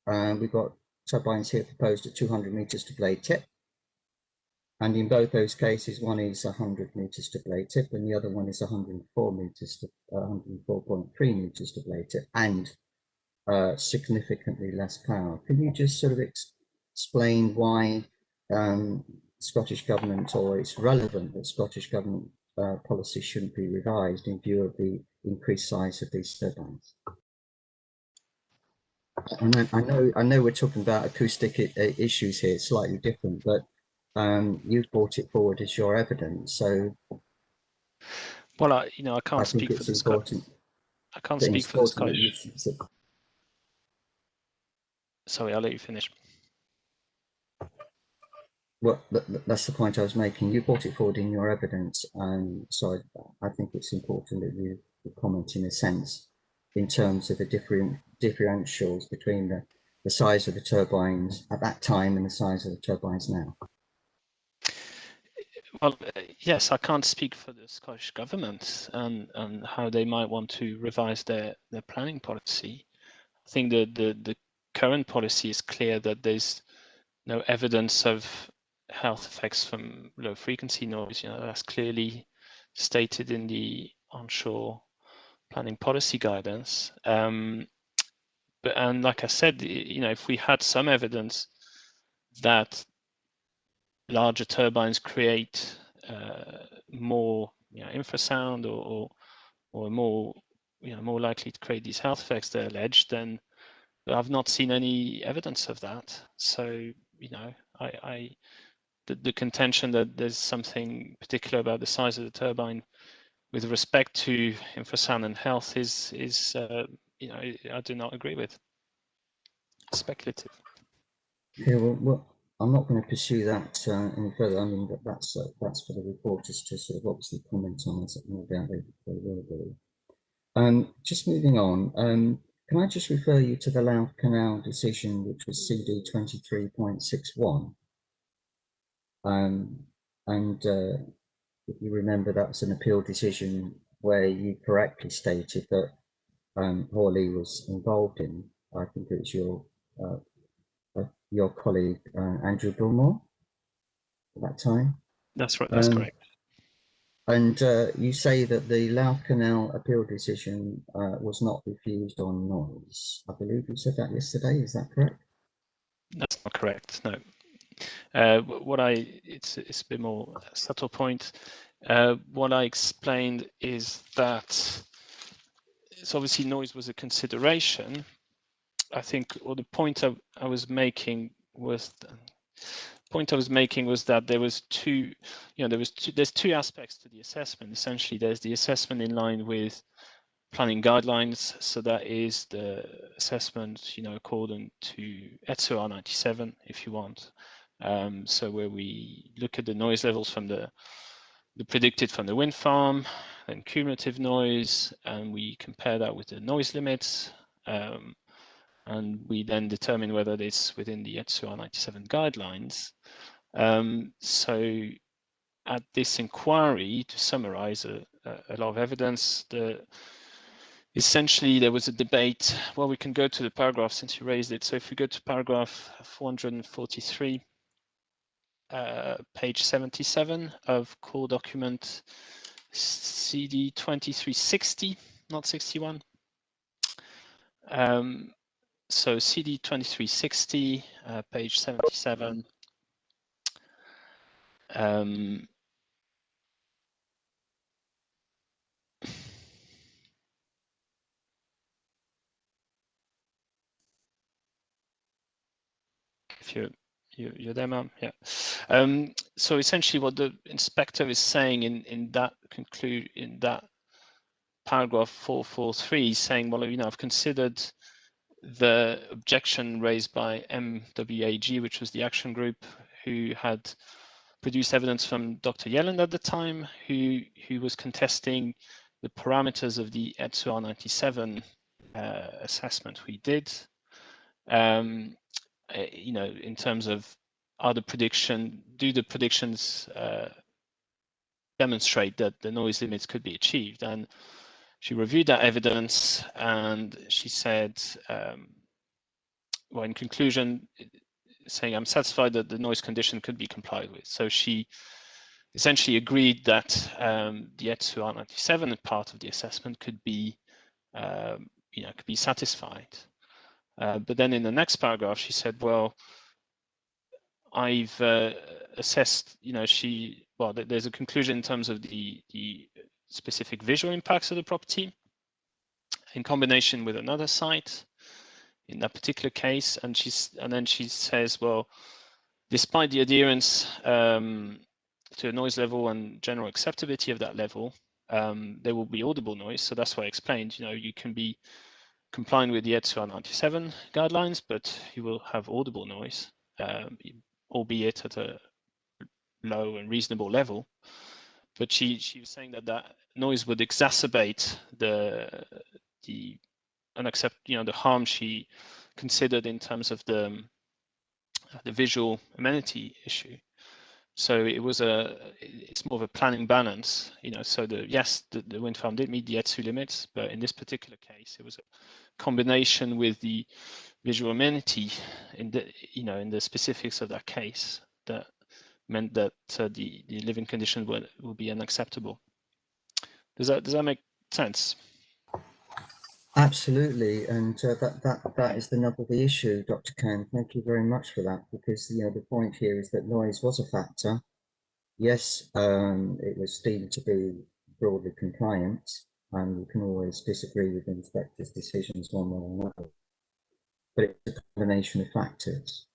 We've got turbines here proposed at 200 meters to blade tip. And in both those cases, one is 100 meters to blade tip, and the other one is 104.3 meters to blade tip, and significantly less power. Can you just sort of explain why Scottish government, or it's relevant that Scottish government policy shouldn't be revised in view of the increased size of these turbines? And I know we're talking about acoustic issues here, it's slightly different, but you've brought it forward as your evidence. So, well, I can't speak for the Scottish. I can't speak for the Scottish. Sorry, I'll let you finish. Well, that's the point I was making. You brought it forward in your evidence, and so I think it's important that you comment in a sense in terms of the differentials between the the size of the turbines at that time and the size of the turbines now? Well, yes, I can't speak for the Scottish government and how they might want to revise their planning policy. I think the current policy is clear that there's no evidence of health effects from low frequency noise. That's clearly stated in the onshore planning policy guidance. And like I said, if we had some evidence that larger turbines create more infrasound or more likely to create these health effects they're alleged, then I've not seen any evidence of that. So the contention that there's something particular about the size of the turbine with respect to infrasound and health is I do not agree with. Speculative. Okay, well, I'm not going to pursue that any further. I mean, that's for the reporters to sort of obviously comment on, as no doubt they will do. Just moving on, can I just refer you to the Louth Canal decision, which was CD 23.61? And if you remember, that was an appeal decision where you correctly stated that Hawley was involved in, I think it was your colleague Andrew Gilmore at that time. That's right. That's correct. And you say that the Louth Canal appeal decision was not refused on noise. I believe you said that yesterday. Is that correct? That's not correct. No. It's a bit more subtle point. What I explained is that it's obviously noise was a consideration. I think, or the point I was making was that there was there's two aspects to the assessment. Essentially, there's the assessment in line with planning guidelines, so that is the assessment according to ETSO R97, if you want. So where we look at the noise levels from the predicted from the wind farm and cumulative noise, and we compare that with the noise limits, and we then determine whether it's within the ETSO R97 guidelines. So at this inquiry, to summarize a lot of evidence, essentially there was a debate. Well, we can go to the paragraph since you raised it. So if we go to paragraph 443, page 77 of core document CD 2360, not 61. So CD 2360, page 77. If you're there, ma'am, yeah. So essentially, what the inspector is saying in that paragraph 443 is saying, well, I've considered the objection raised by MWAG, which was the action group who had produced evidence from Dr. Yelland at the time, who was contesting the parameters of the ETSO R97 assessment we did. In terms of do the predictions demonstrate that the noise limits could be achieved? And she reviewed that evidence and she said, well, in conclusion, saying I'm satisfied that the noise condition could be complied with. So she essentially agreed that the ETSO R97 part of the assessment could be, could be satisfied. But then in the next paragraph, she said, well, I've assessed, there's a conclusion in terms of the specific visual impacts of the property in combination with another site in that particular case. And then she says, well, despite the adherence to a noise level and general acceptability of that level, there will be audible noise. So that's why I explained, you can be complying with the ETSO R97 guidelines, but you will have audible noise, albeit at a low and reasonable level. But she was saying that noise would exacerbate the harm she considered in terms of the visual amenity issue. So it's more of a planning balance, so yes, the wind farm did meet the ETSU limits, but in this particular case, it was a combination with the visual amenity in the specifics of that case that meant that the living conditions will be unacceptable. Does that make sense? Absolutely, and that is the nub of the issue, Dr. Khan. Thank you very much for that, because the point here is that noise was a factor. Yes, it was deemed to be broadly compliant, and you can always disagree with the inspector's decisions one way or another, but it's a combination of factors,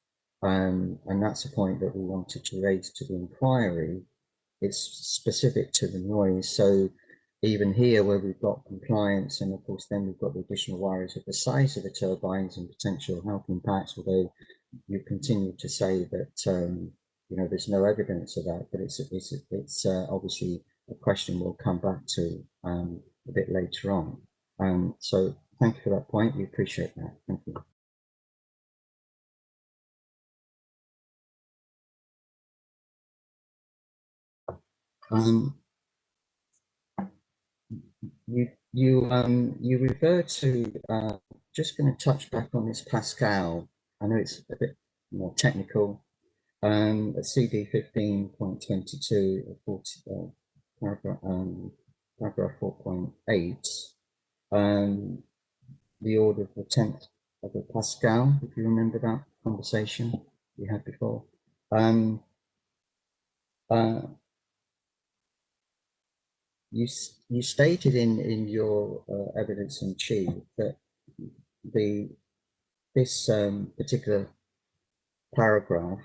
and that's a point that we wanted to raise to the inquiry. It's specific to the noise, so even here where we've got compliance, and of course then we've got the additional worries of the size of the turbines and potential health impacts, although you continue to say that there's no evidence of that, but it's obviously a question we'll come back to a bit later on. So thank you for that point. We appreciate that. Thank you. You refer to, just going to touch back on this Pascal. I know it's a bit more technical. CD 15.22 paragraph 4.8, the order of the 10th of the Pascal, if you remember that conversation we had before. You stated in your evidence in chief that this particular paragraph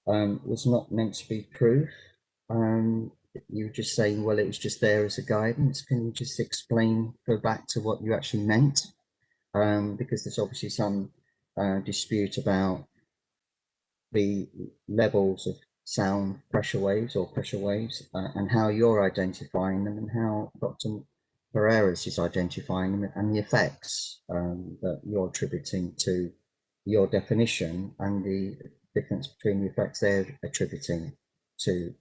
was not meant to be proof. You were just saying, well, it was just there as a guidance. Can you just go back to what you actually meant? Because there's obviously some dispute about the levels of sound pressure waves and how you're identifying them and how Dr. Pereira's is identifying them and the effects that you're attributing to your definition and the difference between the effects they're attributing to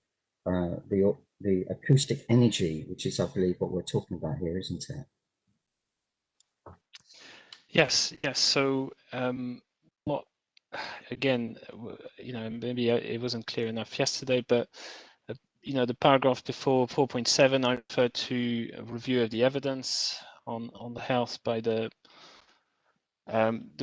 the acoustic energy, which is, I believe, what we're talking about here, isn't it? Yes. So what? Again, maybe it wasn't clear enough yesterday, but the paragraph before 4.7, I referred to a review of the evidence on the health by the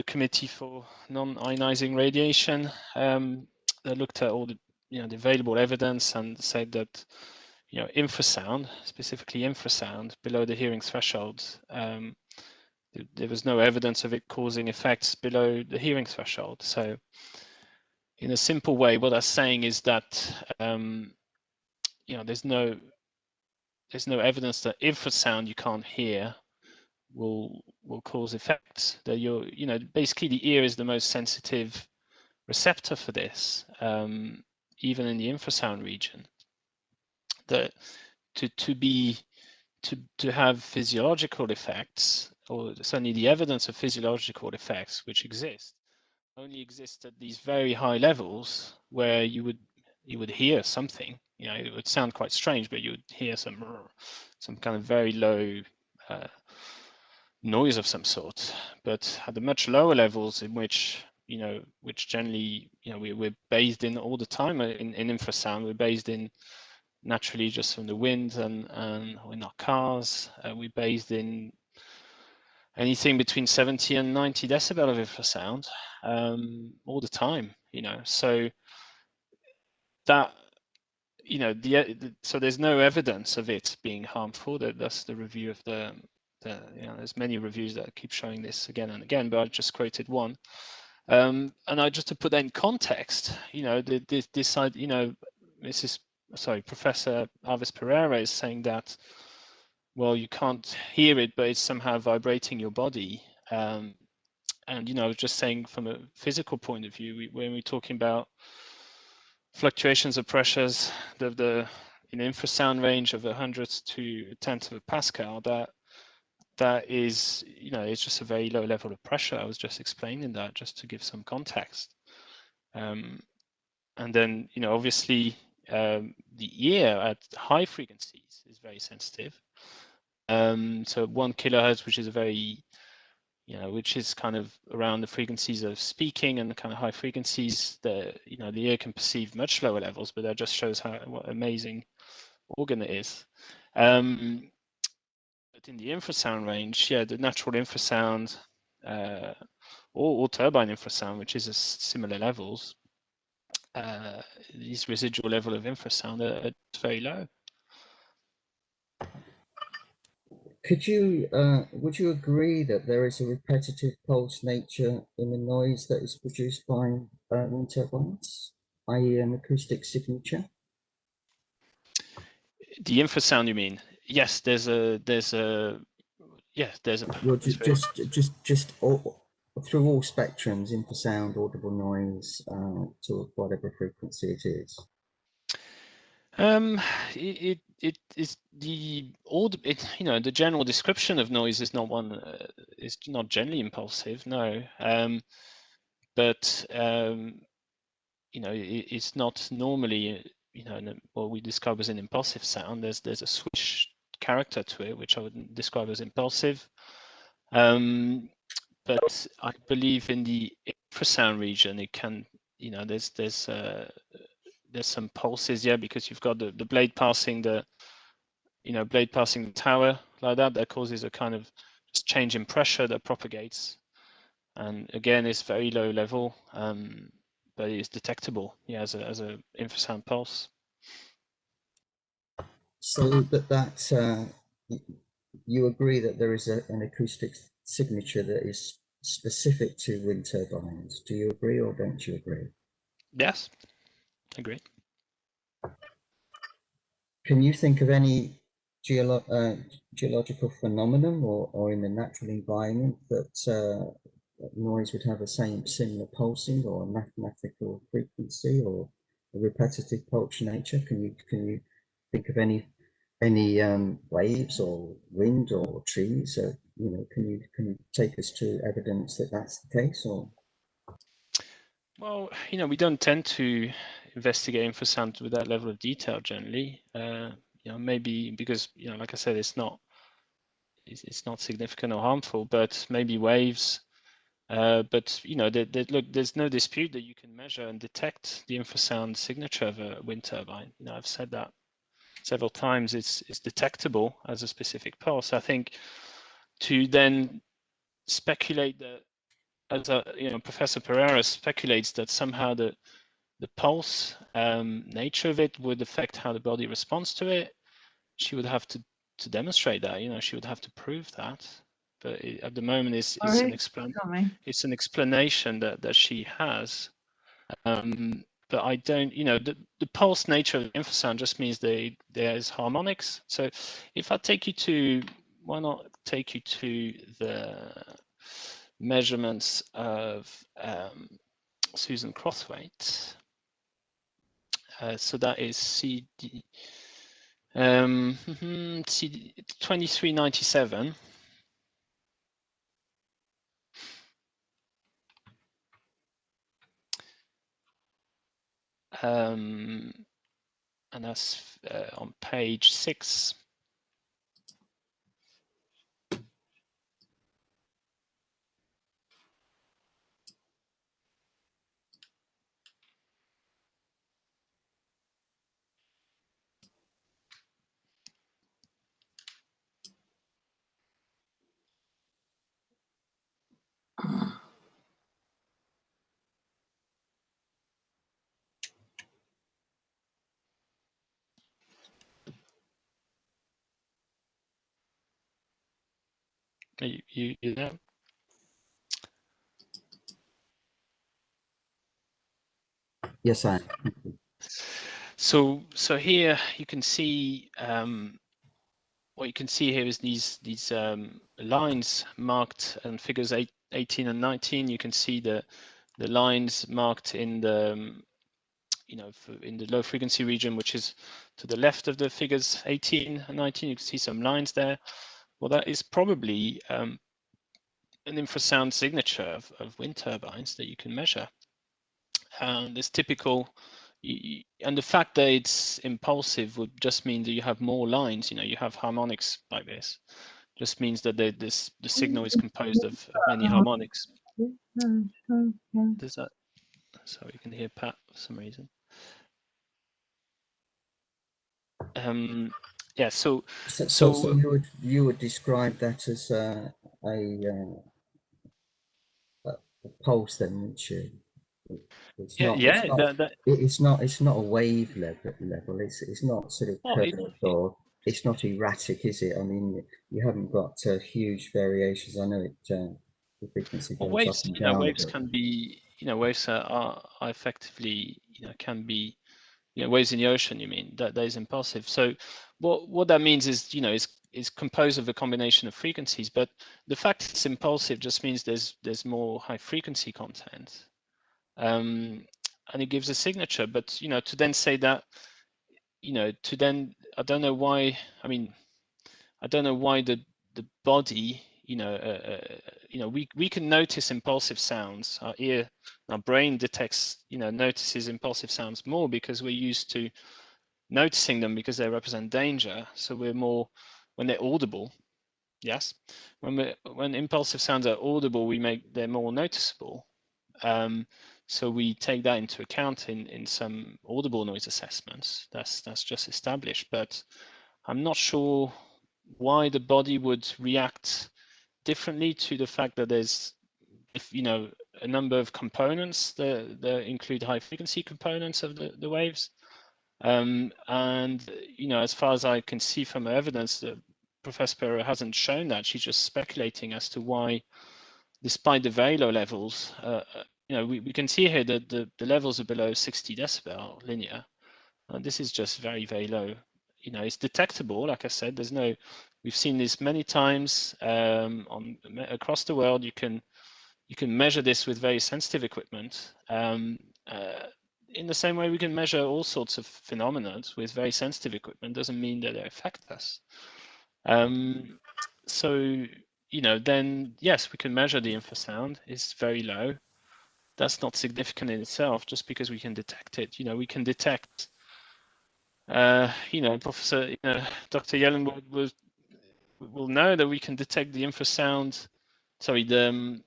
Committee for Non-Ionizing Radiation. They looked at all the the available evidence and said that infrasound, specifically infrasound below the hearing threshold, there was no evidence of it causing effects below the hearing threshold. So in a simple way, what I'm saying is that there's no evidence that infrasound you can't hear will cause effects. That basically the ear is the most sensitive receptor for this, even in the infrasound region. That to have physiological effects, or certainly the evidence of physiological effects which exist, only exist at these very high levels where you would hear something. It would sound quite strange, but you would hear some kind of very low noise of some sort. But at the much lower levels, in which which generally we're based in all the time in infrasound, we're based in naturally just from the wind and in our cars. We're based in anything between 70 and 90 decibel of infrasound all the time. So that so there's no evidence of it being harmful. That's the review of there's many reviews that keep showing this again and again, but I just quoted one. And I just to put that in context, this side, Professor Alves Pereira is saying that, well, you can't hear it, but it's somehow vibrating your body. And I was just saying from a physical point of view, when we're talking about fluctuations of pressures, the infrasound range of 100 to 10th of a Pascal, that that is, it's just a very low level of pressure. I was just explaining that just to give some context. And then, obviously, the ear at high frequencies is very sensitive. So 1 kilohertz, which is a very, which is kind of around the frequencies of speaking and the kind of high frequencies that, the ear can perceive much lower levels, but that just shows what amazing organ it is. But in the infrasound range, yeah, the natural infrasound or turbine infrasound, which is at similar levels, these residual level of infrasound are very low. Could you, would you agree that there is a repetitive pulse nature in the noise that is produced by wind turbines, i.e. an acoustic signature? The infrasound, you mean? Yes, there's a Well, just all, through all spectrums, infrasound, audible noise, to whatever frequency it is. It is the general description of noise is not one is not generally impulsive, no. But it's not normally what we describe as an impulsive sound. There's a switch character to it, which I would describe as impulsive. But I believe in the infrasound region, it can, there's some pulses, yeah, because you've got the blade passing the tower like that causes a kind of just change in pressure that propagates, and again it's very low level, but it's detectable, yeah, as a infrasound pulse. So that you agree that there is an acoustic signature that is specific to wind turbines. Do you agree or don't you agree? Yes, agree. Can you think of any geological phenomenon or in the natural environment that noise would have a similar pulsing or a mathematical frequency or a repetitive pulse nature? Can you think of any waves or wind or trees? Can you take us to evidence that that's the case? Or well, we don't tend to investigate infrasound with that level of detail generally. Maybe because like I said, it's not significant or harmful, but maybe waves. But look, there's no dispute that you can measure and detect the infrasound signature of a wind turbine. I've said that several times. It's detectable as a specific pulse. I think to then speculate that, as Professor Pereira speculates that somehow the pulse nature of it would affect how the body responds to it, she would have to demonstrate that. She would have to prove that. But at the moment, it's an explanation that she has. But I don't, the pulse nature of infrasound just means there's harmonics. So if I take you to, why not take you to the measurements of Susan Crothwaite. So that is CD 2397. And that's on page 6. You there? yes, I am. So here you can see what you can see here is these lines marked in figures 18 and 19. You can see the lines marked in the in the low frequency region, which is to the left of the figures 18 and 19. You can see some lines there Well, that is probably an infrasound signature of wind turbines that you can measure. It's typical, and the fact that it's impulsive would just mean that you have more lines. You have harmonics like this. Just means that the signal is composed of many harmonics. Does that? So you can hear Pat for some reason. Yeah. So you would describe that as a pulse then, which it's yeah, not, it's not a wave level. It's not sort of curved, or it's not erratic, is it? I mean, you haven't got huge variations. I know it. The frequency goes waves, up and down. Waves can be, waves are effectively, can be, waves in the ocean. You mean that is impulsive. So what that means is, is composed of a combination of frequencies. But the fact it's impulsive just means there's more high frequency content, and it gives a signature. But to then say that, to then, I don't know why. I mean, I don't know why the body, we can notice impulsive sounds. Our brain detects, notices impulsive sounds more because we're used to noticing them because they represent danger. So we're more, when they're audible, yes, when impulsive sounds are audible, they're more noticeable. So we take that into account in some audible noise assessments. That's just established, but I'm not sure why the body would react differently to the fact that there's, a number of components that include high frequency components of the waves. And, as far as I can see from her evidence, that Professor Perot hasn't shown that. She's just speculating as to why, despite the very low levels, we can see here that the levels are below 60 decibel linear. This is just very, very low. It's detectable. Like I said, we've seen this many times across the world. You can measure this with very sensitive equipment. In the same way we can measure all sorts of phenomena with very sensitive equipment, doesn't mean that they affect us. So, then yes, we can measure the infrasound. It's very low. That's not significant in itself, just because we can detect it. We can detect, Professor, Dr. Yellen will know that we can detect the infrasound, the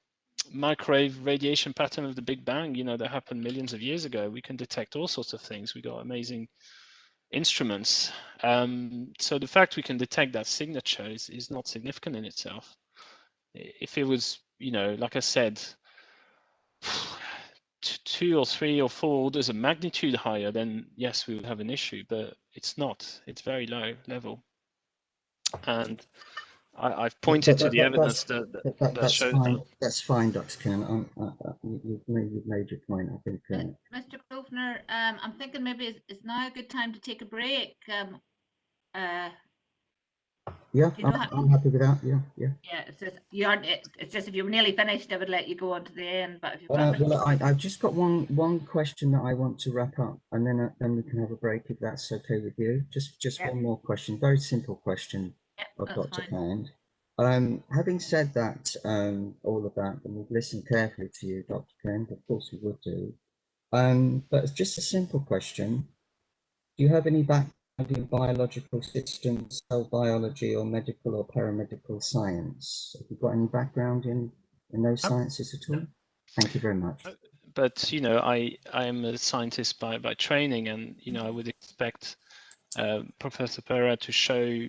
microwave radiation pattern of the Big Bang, that happened millions of years ago. We can detect all sorts of things. We got amazing instruments. So the fact we can detect that signature is not significant in itself. If it was, like I said, 2 or 3 or 4 orders of magnitude higher, then yes, we would have an issue, but it's not. It's very low level. And I've pointed to the evidence that shows that. That's fine, Dr. Kern. You've made your point, I think. Mr. Grosvenor, I'm thinking maybe it's now a good time to take a break. Yeah, I'm happy with that. Yeah. Yeah, it's just you aren't. It's just if you were nearly finished, I would let you go on to the end. But if you've got I've just got one question that I want to wrap up, and then we can have a break if that's okay with you. Just one more question, very simple question of Dr. Pound. Having said that, all of that, and we've listened carefully to you, Dr. Kent, of course we would do. But it's just a simple question. Do you have any background in biological systems, cell biology, or medical or paramedical science? Have you got any background in those sciences at all? Thank you very much. But I am a scientist by training, and I would expect Professor Perot to show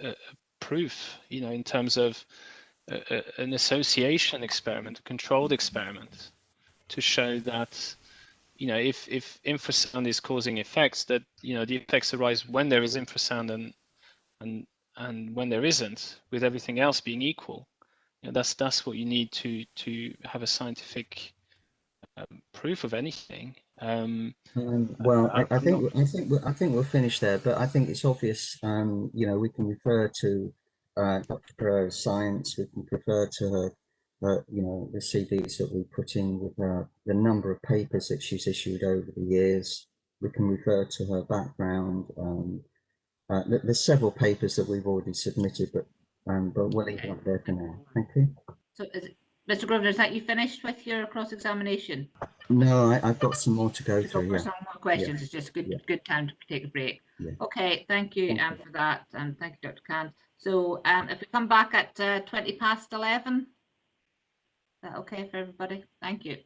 a proof in terms of an association experiment, a controlled experiment, to show that if infrasound is causing effects, that the effects arise when there is infrasound and when there isn't, with everything else being equal. That's what you need to have a scientific proof of anything. Well, I think we'll finish there, but I think it's obvious. We can refer to Dr. Perot's science. We can refer to her, the CVs that we put in with the number of papers that she's issued over the years. We can refer to her background, There's several papers that we've already submitted, but we'll leave it up there for now. Thank you. So Mr. Grosvenor, is that you finished with your cross-examination? No, I've got some more to go through. For Yeah. some more questions. Yeah. It's just good, Yeah. good time to take a break. Yeah. Okay, thank you, Thank you. for that, and thank you, Dr. Kant. So if we come back at 11:20, is that okay for everybody? Thank you.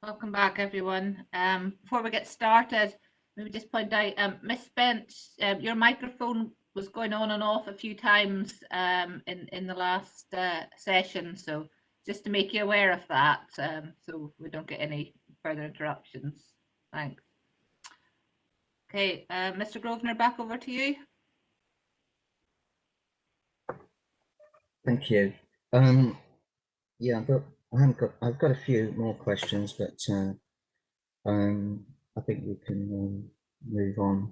Welcome back, everyone. Before we get started, maybe just point out, Miss Spence, your microphone was going on and off a few times in the last session, so just to make you aware of that, so we don't get any further interruptions. Thanks. Okay, Mr. Grosvenor, back over to you. Thank you. Yeah, but I've got a few more questions, but I think we can move on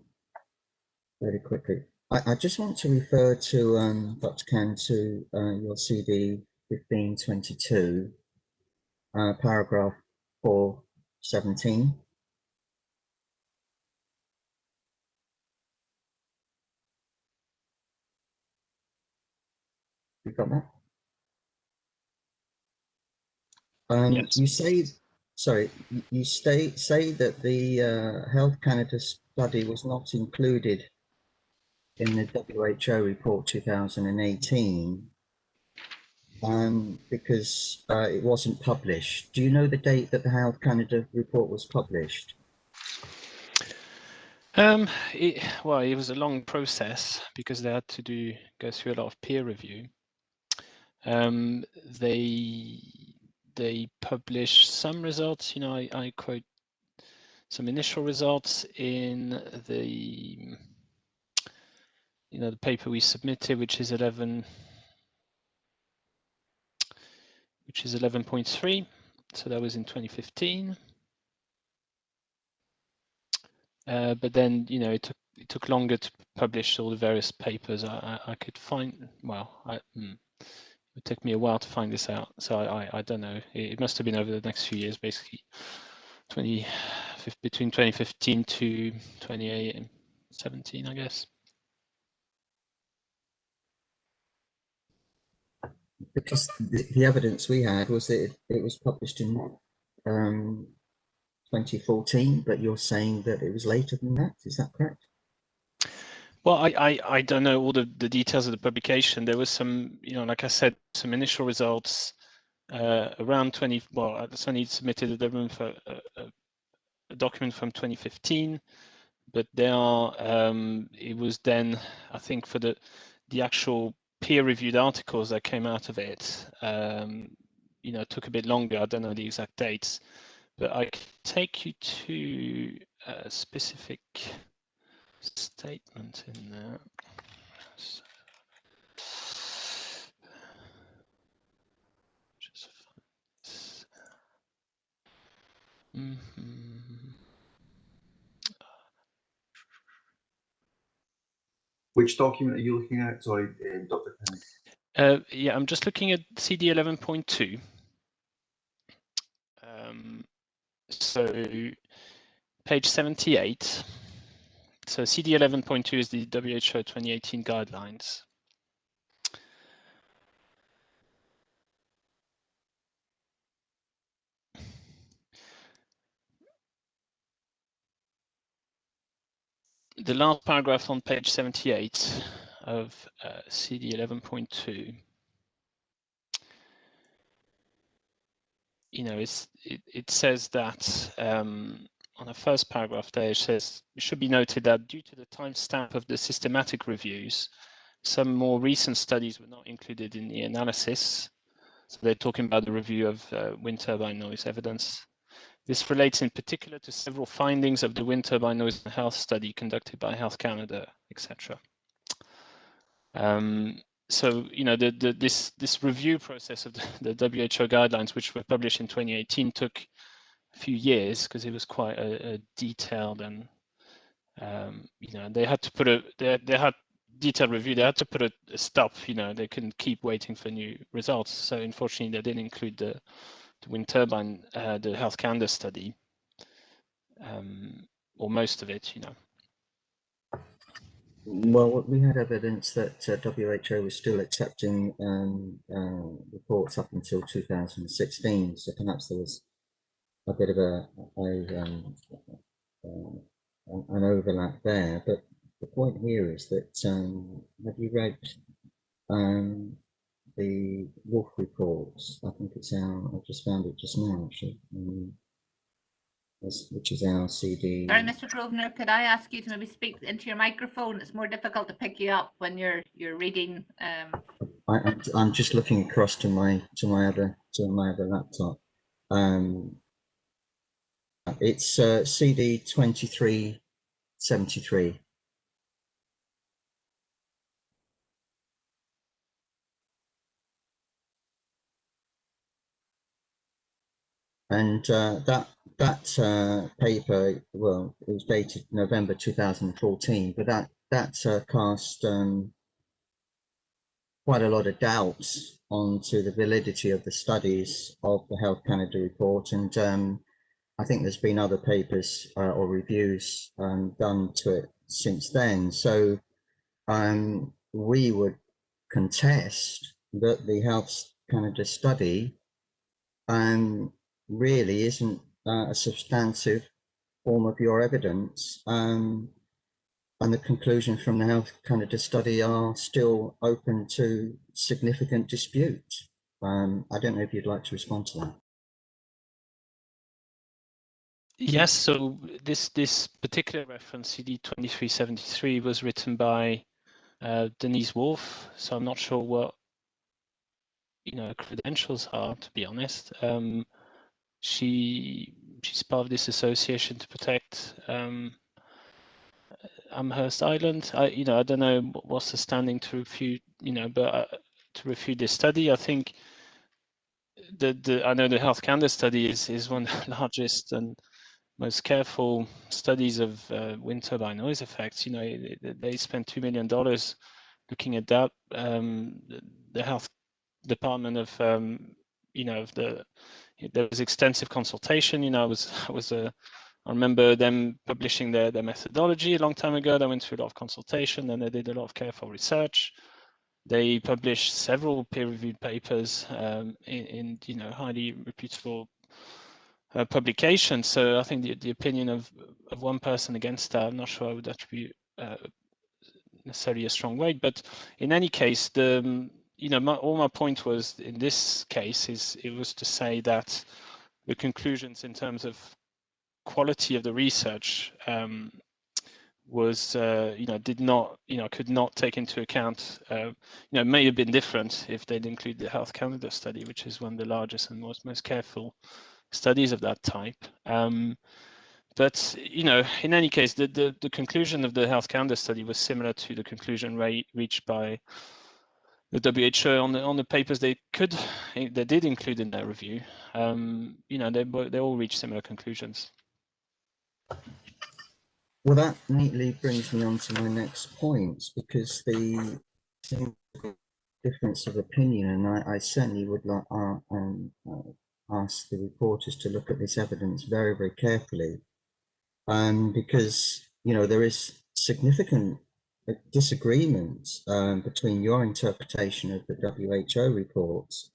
very quickly. I just want to refer to Dr. Khan to your CD 1522, paragraph 417. You got that? Yes. You say, sorry, you say that the Health Canada study was not included in the WHO report 2018 because it wasn't published. Do you know the date that the Health Canada report was published? Well, it was a long process because they had to go through a lot of peer review. They published some results. You know, I quote some initial results in the the paper we submitted, which is 11.3. So that was in 2015. But then, you know, it took longer to publish all the various papers I could find. Well, it took me a while to find this out, so I don't know. It must have been over the next few years, basically, between 2015 to 2017, I guess. Because the evidence we had was that it was published in 2014, but you're saying that it was later than that. Is that correct? Well, I don't know all the details of the publication. There was some, you know, like I said, some initial results around 20. Well, I only submitted a document from 2015, but there are. It was then, I think, for the actual peer-reviewed articles that came out of it. You know, it took a bit longer. I don't know the exact dates, but I can take you to a specific statement in there. So, just Which document are you looking at? Sorry, Dr. Khan. Yeah, I'm just looking at CD 11.2. So page 78. So CD 11.2 is the WHO 2018 guidelines. The last paragraph on page 78 of CD 11.2, you know, it says that on the first paragraph there, it says, it should be noted that due to the timestamp of the systematic reviews, some more recent studies were not included in the analysis. So they're talking about the review of wind turbine noise evidence. This relates in particular to several findings of the wind turbine noise and health study conducted by Health Canada, etc. So, you know, this review process of the WHO guidelines, which were published in 2018, took a few years because it was quite a detailed and, you know, they had to put they had detailed review. They had to put a stop. You know, they couldn't keep waiting for new results. So unfortunately, they didn't include the wind turbine, the Health Canada study, or most of it. You know. Well, we had evidence that WHO was still accepting reports up until 2016, so perhaps there was a bit of an overlap there. But the point here is that have you read the Wolf reports? I think it's I just found it just now, actually. which is our CD. Sorry, Mr. Grosvenor, could I ask you to maybe speak into your microphone? It's more difficult to pick you up when you're reading. I'm just looking across to my other laptop. It's CD 2373. And that paper, well, it was dated November 2014, but that cast quite a lot of doubts onto the validity of the studies of the Health Canada report, and I think there's been other papers or reviews done to it since then. So we would contest that the Health Canada study really isn't a substantive form of your evidence, and the conclusion from the Health Canada study are still open to significant dispute. I don't know if you'd like to respond to that. Yes, so this particular reference, CD 2373, was written by Denise Wolf, so I'm not sure what credentials are, to be honest. She's part of this association to protect Amherst Island. I don't know what's the standing to refute, but to refute this study. I think I know the Health Canada study is one of the largest and most careful studies of wind turbine noise effects. They spent $2 million looking at that. The health department of there was extensive consultation. I remember them publishing their methodology a long time ago. They went through a lot of consultation, and they did a lot of careful research. They published several peer-reviewed papers in highly reputable publications. So I think the opinion of one person against that, I'm not sure I would attribute necessarily a strong weight. But in any case, my point was in this case it was to say that the conclusions in terms of quality of the research was could not take into account may have been different if they'd include the Health Canada study, which is one of the largest and most careful studies of that type. But in any case, the conclusion of the Health Canada study was similar to the conclusion reached by the WHO on the papers they did include in their review. They all reached similar conclusions. Well, that neatly brings me on to my next point, because the difference of opinion, and I certainly would like ask the reporters to look at this evidence very, very carefully, because there is significant disagreement between your interpretation of the WHO reports,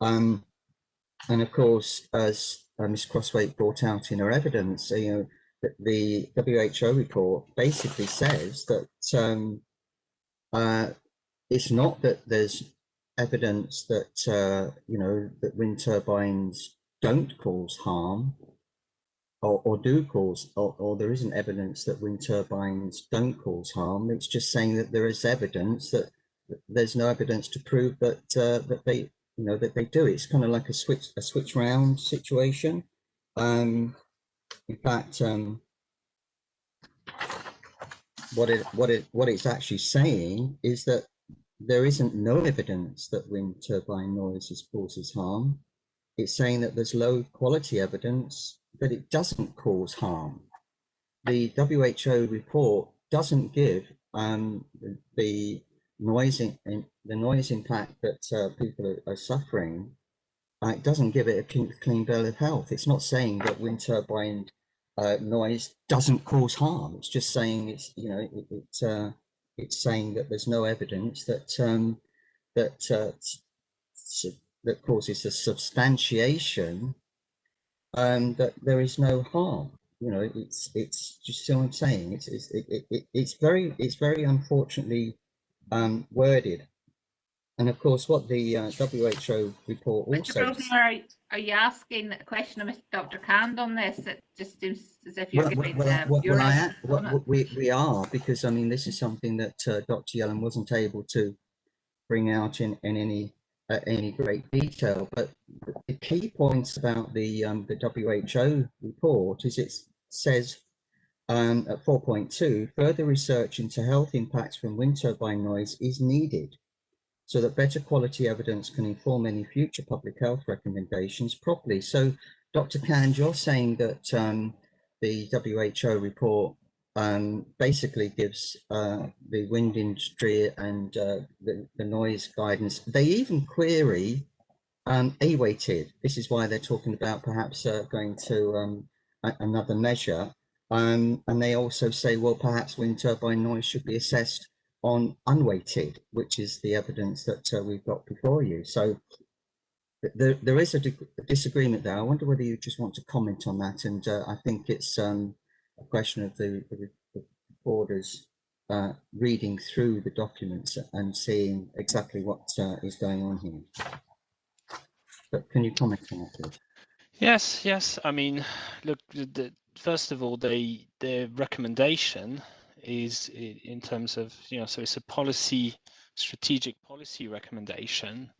and of course, as Ms. Crosswaite brought out in her evidence, that the WHO report basically says that it's not that there's evidence that that wind turbines don't cause harm, or do cause, or there isn't evidence that wind turbines don't cause harm. It's just saying that there is evidence that there's no evidence to prove that that they do. It's kind of like a switch round situation. In fact, what it's actually saying is that there isn't no evidence that wind turbine noises causes harm. It's saying that there's low quality evidence that it doesn't cause harm. The WHO report doesn't give the noise impact that people are suffering. It doesn't give it a clean bill of health. It's not saying that wind turbine noise doesn't cause harm. It's just saying it's saying that there's no evidence that that causes a substantiation that there is no harm. It's just what I'm saying. It's very unfortunately worded. And of course, what the WHO report Mr. also. Grosvenor, are you asking a question of Dr. Cand on this? It just seems as if you're giving your evidence on it. We are, because I mean, this is something that Dr. Yellen wasn't able to bring out in any great detail. But the key points about the WHO report is it says at 4.2, further research into health impacts from wind turbine noise is needed, so that better quality evidence can inform any future public health recommendations properly. So, Dr. Cand, you're saying that the WHO report basically gives the wind industry and the noise guidance. They even query A-weighted. This is why they're talking about perhaps going to another measure. And they also say, well, perhaps wind turbine noise should be assessed on unweighted, which is the evidence that we've got before you. So there is a disagreement there. I wonder whether you just want to comment on that. And I think it's a question of the boarders reading through the documents and seeing exactly what is going on here. But can you comment on that, please? Yes. I mean, look, first of all, their recommendation is in terms of, so it's a strategic policy recommendation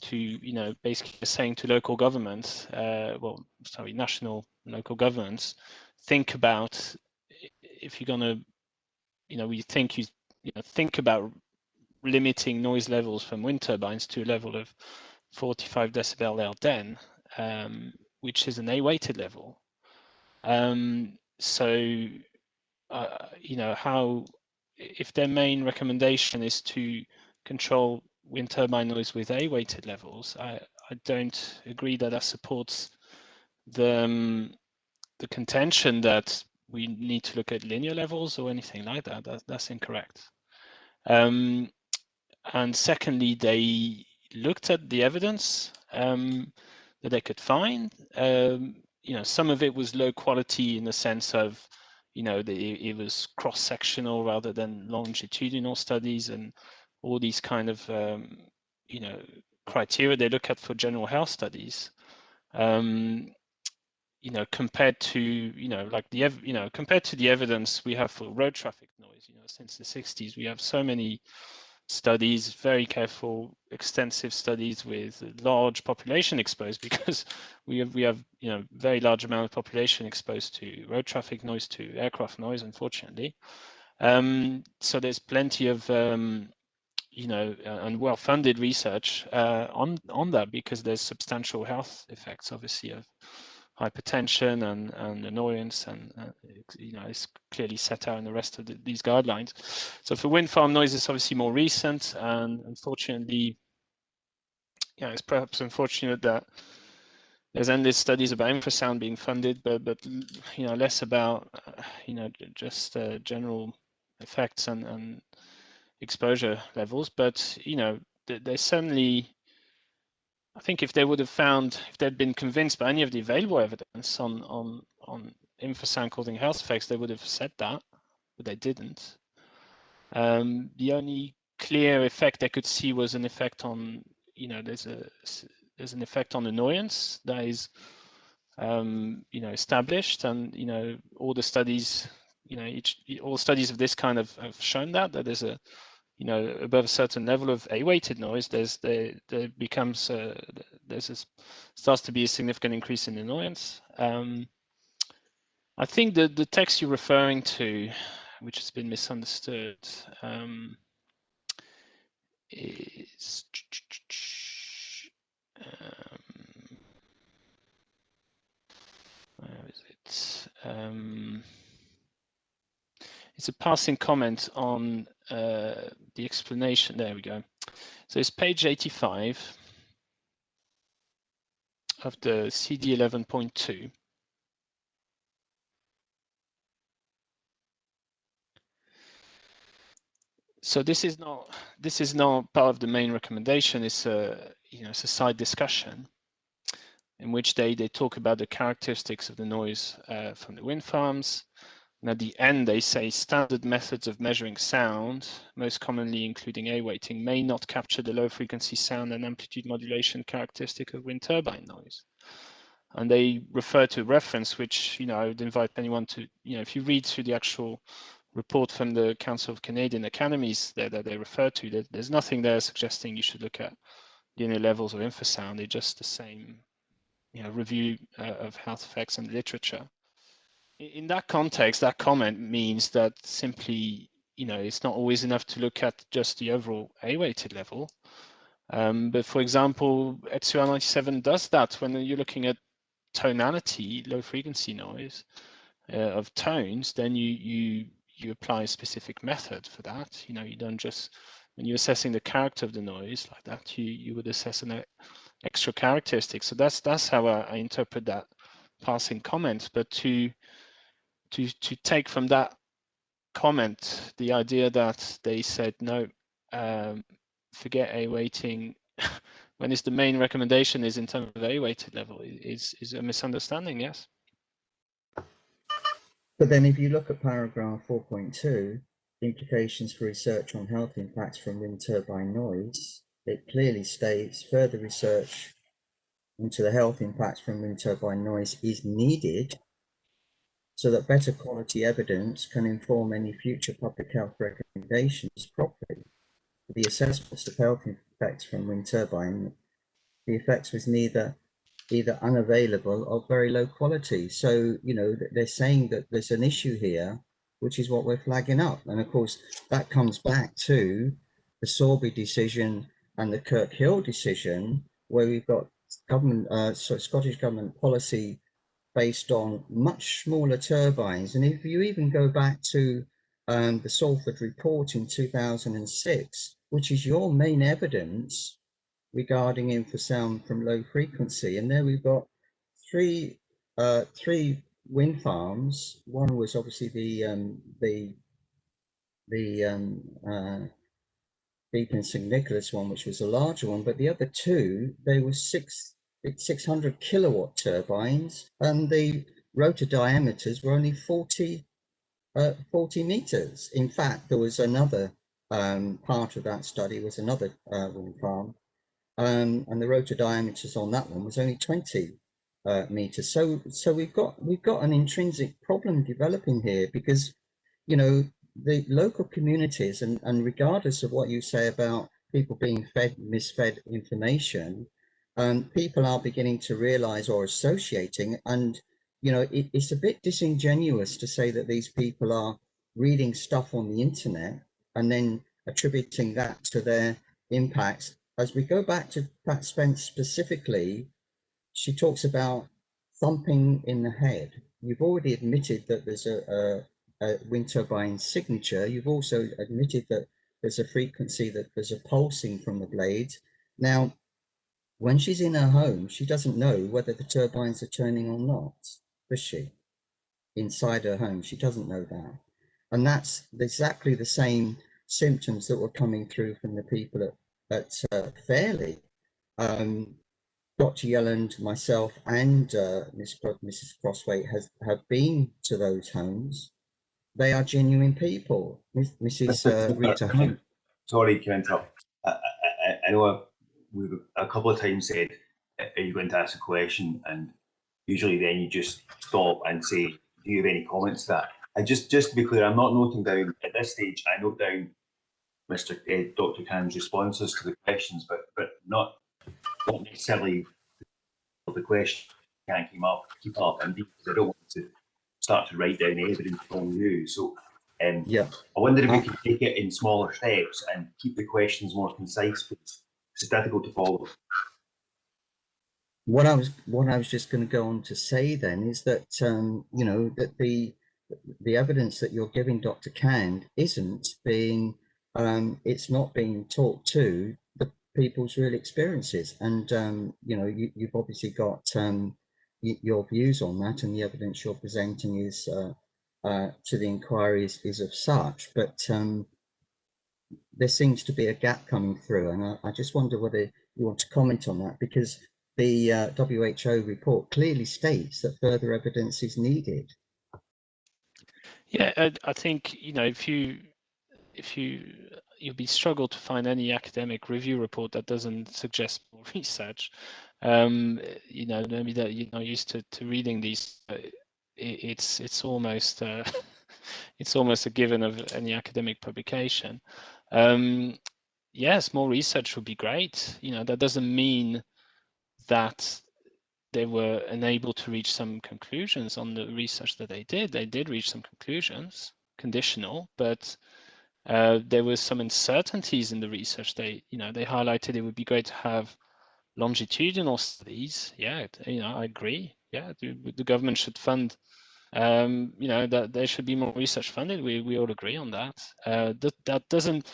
to, basically saying to local governments, national local governments, think about if you're gonna, think about limiting noise levels from wind turbines to a level of 45 decibel LDEN, which is an A-weighted level. How, if their main recommendation is to control wind turbine noise with A-weighted levels, I don't agree that supports the contention that we need to look at linear levels or anything like that. That's incorrect. And secondly, they looked at the evidence that they could find. Some of it was low quality in the sense of, it was cross-sectional rather than longitudinal studies, and all these kind of, criteria they look at for general health studies. Compared to, compared to the evidence we have for road traffic noise, since the 60s, we have so many studies, very careful, extensive studies with large population exposed, because we have very large amount of population exposed to road traffic noise, to aircraft noise, unfortunately. So there's plenty of and well-funded research on that, because there's substantial health effects, obviously, of hypertension and annoyance, and it's clearly set out in the rest of these guidelines. So for wind farm noise, it's obviously more recent, and unfortunately, it's perhaps unfortunate that there's endless studies about infrasound being funded, but less about just general effects and exposure levels. But there's certainly, I think if they'd been convinced by any of the available evidence on infrasound causing health effects, they would have said that, but they didn't. The only clear effect they could see was an effect on, there's an effect on annoyance that is, established, and all the studies, all studies of this kind have shown that there's a, above a certain level of A-weighted noise, there starts to be a significant increase in annoyance. I think the text you're referring to, which has been misunderstood, is where is it? It's a passing comment on the explanation. There we go. So it's page 85 of the CD 11.2. So this is not part of the main recommendation. It's it's a side discussion in which they talk about the characteristics of the noise from the wind farms, And at the end, they say standard methods of measuring sound, most commonly including A weighting, may not capture the low frequency sound and amplitude modulation characteristic of wind turbine noise. And they refer to a reference, which, I would invite anyone to, if you read through the actual report from the Council of Canadian Academies that they refer to, there's nothing there suggesting you should look at linear levels of infrasound. They're just the same, review of health effects and literature. In that context, that comment means that simply, it's not always enough to look at just the overall A-weighted level. But for example, ETSUA 97 does that when you're looking at tonality, low frequency noise of tones, then you apply a specific method for that. You don't just, when you're assessing the character of the noise like that, you would assess an extra characteristic. So that's how I interpret that passing comment. But to take from that comment the idea that they said no, forget A weighting when it's the main recommendation is in terms of A weighted level is a misunderstanding. Yes. But then if you look at paragraph 4.2, implications for research on health impacts from wind turbine noise, it clearly states further research into the health impacts from wind turbine noise is needed so that better quality evidence can inform any future public health recommendations properly. For the assessments of health effects from wind turbine, the effects was either unavailable or very low quality. So, they're saying that there's an issue here, which is what we're flagging up. And of course, that comes back to the Sorby decision and the Kirkhill decision, where we've got Scottish government policy based on much smaller turbines. And if you even go back to the Salford report in 2006, which is your main evidence regarding infrasound from low frequency, and there we've got three wind farms. One was obviously the Beacon St Nicholas one, which was a larger one, but the other two, they were 600 kilowatt turbines, and the rotor diameters were only 40 meters. In fact, there was another part of that study was another wind farm, and the rotor diameters on that one was only 20 meters. So we've got an intrinsic problem developing here, because the local communities, and regardless of what you say about people being misfed information, people are beginning to realize or associating, and it's a bit disingenuous to say that these people are reading stuff on the internet and then attributing that to their impacts. As we go back to Pat Spence specifically, she talks about thumping in the head. You've already admitted that there's a wind turbine signature. You've also admitted that there's a frequency, that there's a pulsing from the blades. Now, when she's in her home, she doesn't know whether the turbines are turning or not, does she? Inside her home, she doesn't know that. And that's exactly the same symptoms that were coming through from the people at Fairley. Dr. Yelland, myself, and Mrs. Crosswaite have been to those homes. They are genuine people. Mrs. Rita Hunt. Sorry to interrupt. I know we've a couple of times said, are you going to ask a question? And usually then you just stop and say, do you have any comments to that? And just to be clear, I'm not noting down, at this stage, I note down Dr. Khan's responses to the questions, but not necessarily the question can't keep up, and because I don't want to start to write down evidence from you. So yeah, I wonder if we could take it in smaller steps and keep the questions more concise, because it's difficult to follow. What I was just going to go on to say then is that that the evidence that you're giving, Dr. Khan, isn't being it's not being taught to the people's real experiences, and you've obviously got your views on that, and the evidence you're presenting is to the inquiry is of such, but there seems to be a gap coming through, and I just wonder whether you want to comment on that, because the WHO report clearly states that further evidence is needed. Yeah, I think, you know, you'll be struggle to find any academic review report that doesn't suggest more research. You know, maybe that you're not used to reading these. It's almost it's almost a given of any academic publication. Yes, more research would be great. You know, that doesn't mean that they were unable to reach some conclusions on the research that they did. They did reach some conclusions, conditional, but there was some uncertainties in the research. They highlighted it would be great to have longitudinal studies. Yeah, you know, I agree. Yeah, the government should fund. You know, that there should be more research funded. We all agree on that. That doesn't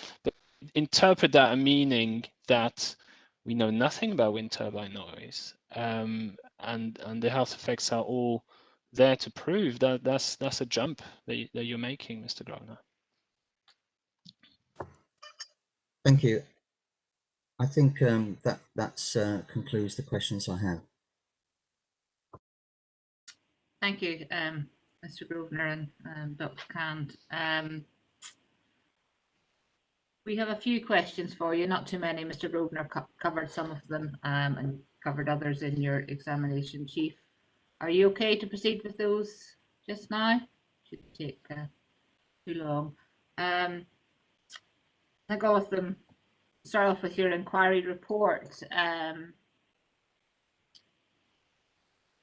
interpret that a meaning that we know nothing about wind turbine noise, and the health effects are all there to prove that. That's a jump that you're making, Mr. Grogner. Thank you. I think that concludes the questions I have. Thank you, Mr. Grosvenor and Dr. Cand. We have a few questions for you, not too many. Mr. Grosvenor covered some of them and covered others in your examination, Chief. Are you okay to proceed with those just now? Shouldn't take too long. I go with them. Start off with your inquiry report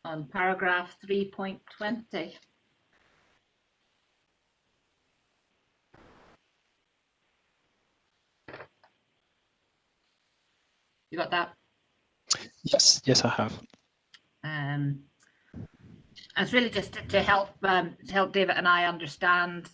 on paragraph 3.20. You got that? Yes, I have. It's really just to help David and I understand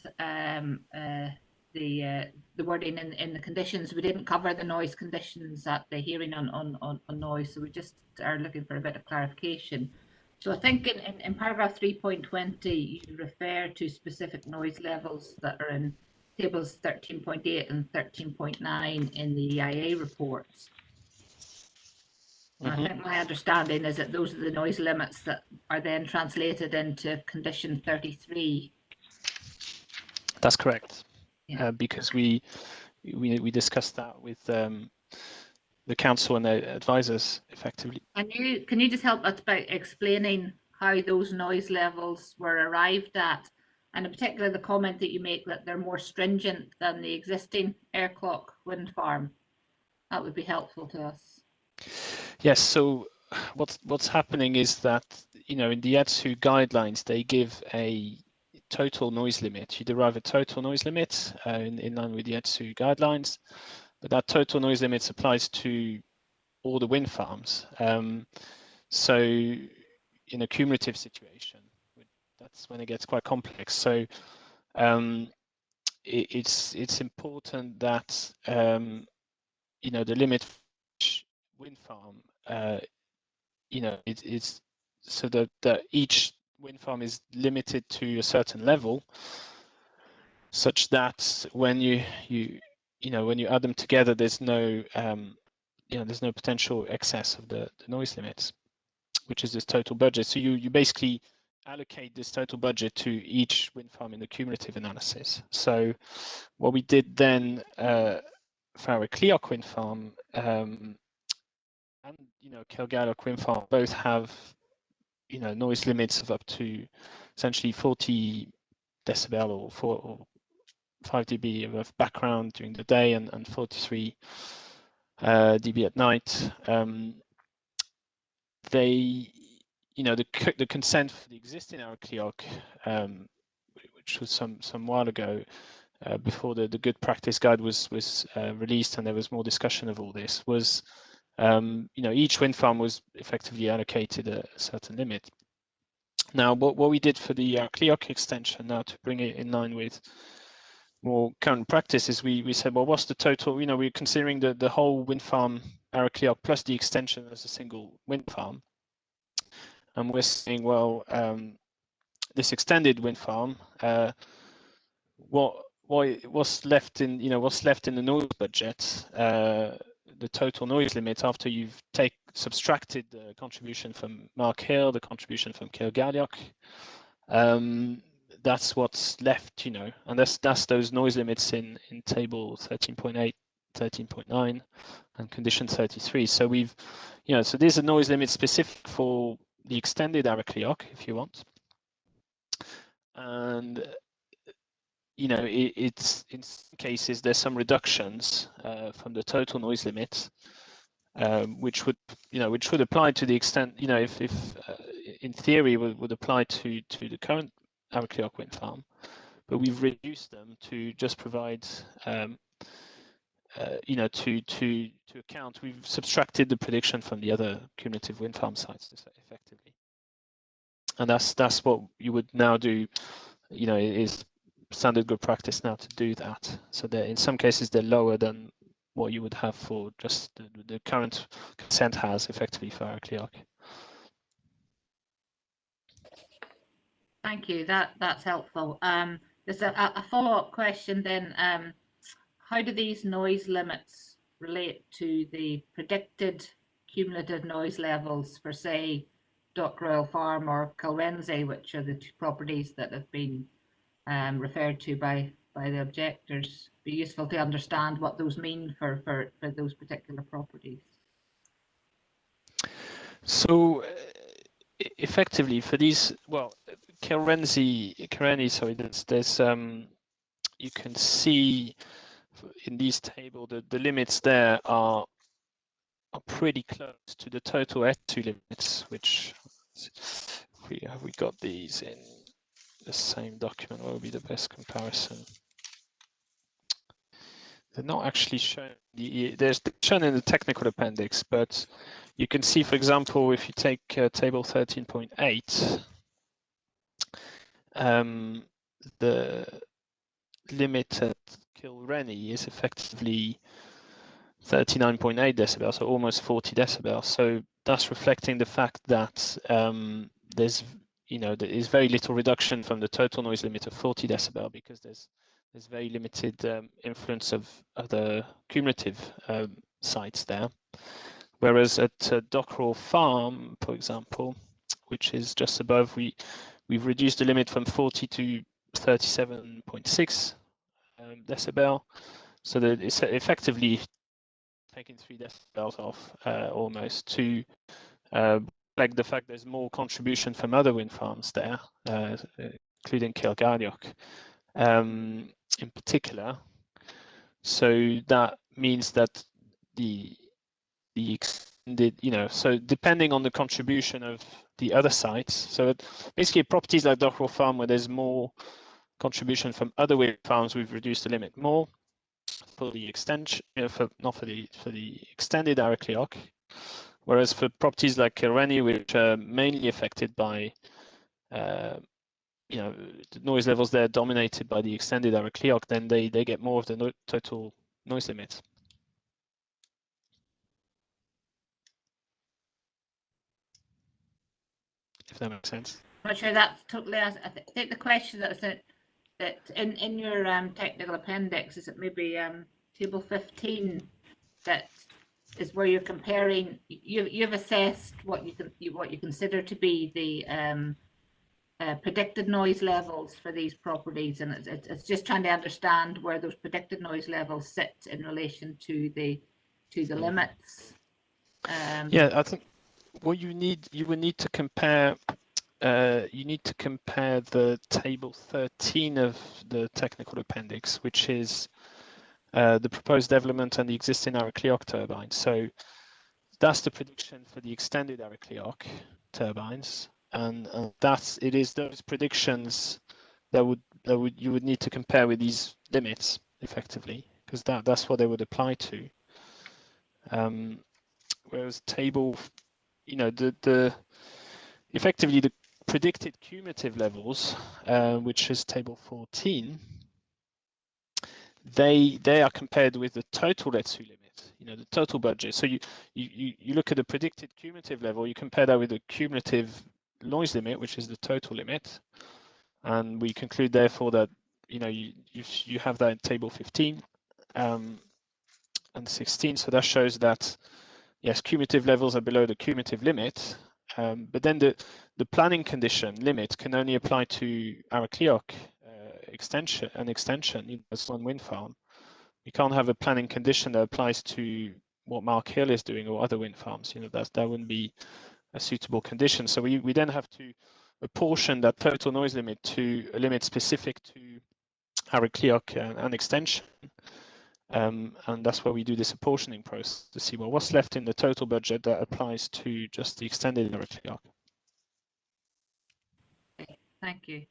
the wording in the conditions. We didn't cover the noise conditions at the hearing on noise, so we just are looking for a bit of clarification. So I think in paragraph 3.20, you refer to specific noise levels that are in tables 13.8 and 13.9 in the EIA reports. I think my understanding is that those are the noise limits that are then translated into condition 33. That's correct. Yeah. Because we discussed that with the council and the advisors effectively. Can you just help us by explaining how those noise levels were arrived at, and in particular the comment that you make that they're more stringent than the existing Arecleoch wind farm? That would be helpful to us. Yes. So what's happening is that, you know, in the ETSU guidelines they give a total noise limit. You derive a total noise limit in line with the ETSU guidelines, but that total noise limit applies to all the wind farms. So in a cumulative situation, that's when it gets quite complex. So it's important that you know, the limit for each wind farm, you know, it's so that each wind farm is limited to a certain level, such that when you know, when you add them together, there's no you know, there's no potential excess of the noise limits, which is this total budget. So you basically allocate this total budget to each wind farm in the cumulative analysis. So what we did then for Arecleoch wind farm and, you know, Kilgalloch wind farm both have, you know, noise limits of up to essentially 40 decibel or 5 dB of background during the day and 43 dB at night. They, you know, the consent for the existing Arecleoch, which was some while ago, before the good practice guide was released and there was more discussion of all this, was you know, each wind farm was effectively allocated a certain limit. Now, what we did for the Arecleoch extension now to bring it in line with more current practice is we said, well, what's the total? You know, we're considering the whole wind farm Arecleoch plus the extension as a single wind farm, and we're saying, well, this extended wind farm, what's left in, you know, what's left in the noise budget, the total noise limit after you've subtracted the contribution from Mark Hill, the contribution from Kilgalloch, that's what's left, and that's those noise limits in table 13.8, 13.9, and condition 33. So we've, so there's a noise limit specific for the extended Arecleoch, if you want, and it's in some cases there's some reductions from the total noise limit, which would apply to the extent, if in theory would apply to the current Arecleoch wind farm, but we've reduced them to just provide, to account. We've subtracted the prediction from the other cumulative wind farm sites effectively, and that's what you would now do. It is standard good practice now to do that. So in some cases they're lower than what you would have for just the current consent has effectively for Arecleoch. Thank you. That's helpful. There's a follow-up question then. How do these noise limits relate to the predicted cumulative noise levels for, say, Dockrell Farm or Kilrenzie, which are the two properties that have been referred to by the objectors? Be useful to understand what those mean for those particular properties. So effectively for these, well, Kilrenzie, sorry, there's you can see in these tables the limits there are pretty close to the total S2 limits, which have we got these in the same document? What would be the best comparison? They're not actually shown. They're shown in the technical appendix, but you can see, for example, if you take table 13.8, the limit at Kilrennie is effectively 39.8 decibels, so almost 40 decibels. So that's reflecting the fact that there is very little reduction from the total noise limit of 40 decibel because there's very limited influence of the cumulative sites there. Whereas at Dockrell Farm, for example, which is just above, we've reduced the limit from 40 to 37.6 decibel, so that it's effectively taking 3 decibels off almost to like the fact there's more contribution from other wind farms there, including Arecleoch in particular. So that means that the extended, so depending on the contribution of the other sites, so basically properties like Dockrell Farm where there's more contribution from other wind farms, we've reduced the limit more. For the extension, not for the extended Arecleoch, whereas for properties like Kilrennie, which are mainly affected by, the noise levels there dominated by the extended Arecleoch, then they get more of the total noise limits. If that makes sense. I'm not sure that's totally. I think the question that in your technical appendix is it maybe table 15 that is where you're comparing. You've assessed what you consider to be the predicted noise levels for these properties, and it's just trying to understand where those predicted noise levels sit in relation to the limits. Yeah, I think what you would need to compare. You need to compare the table 13 of the technical appendix, which is the proposed development and the existing Arecleoch turbines. So that's the prediction for the extended Arecleoch turbines, and it is those predictions that you would need to compare with these limits effectively, because that's what they would apply to. Whereas table, effectively the predicted cumulative levels, which is table 14, they are compared with the total S2 limit, the total budget. So you look at the predicted cumulative level, you compare that with the cumulative noise limit, which is the total limit, and we conclude therefore that you have that in table 15 and 16. So that shows that yes, cumulative levels are below the cumulative limit, But then the planning condition limit can only apply to Arecleoch extension. As one wind farm. We can't have a planning condition that applies to what Mark Hill is doing or other wind farms. That wouldn't be a suitable condition. So we then have to apportion that total noise limit to a limit specific to Arecleoch and extension. And that's where we do this apportioning process to see, well, what's left in the total budget that applies to just the extended Arecleoch. Okay, thank you.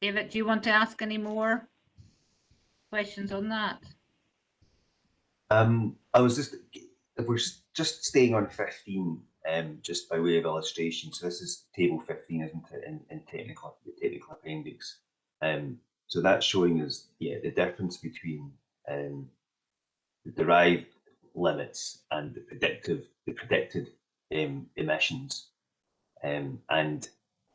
David, do you want to ask any more questions on that? I was just, if we're just staying on 15, just by way of illustration. So this is table 15, isn't it, in technical appendix. So that's showing us, the difference between the derived limits and the predicted emissions, and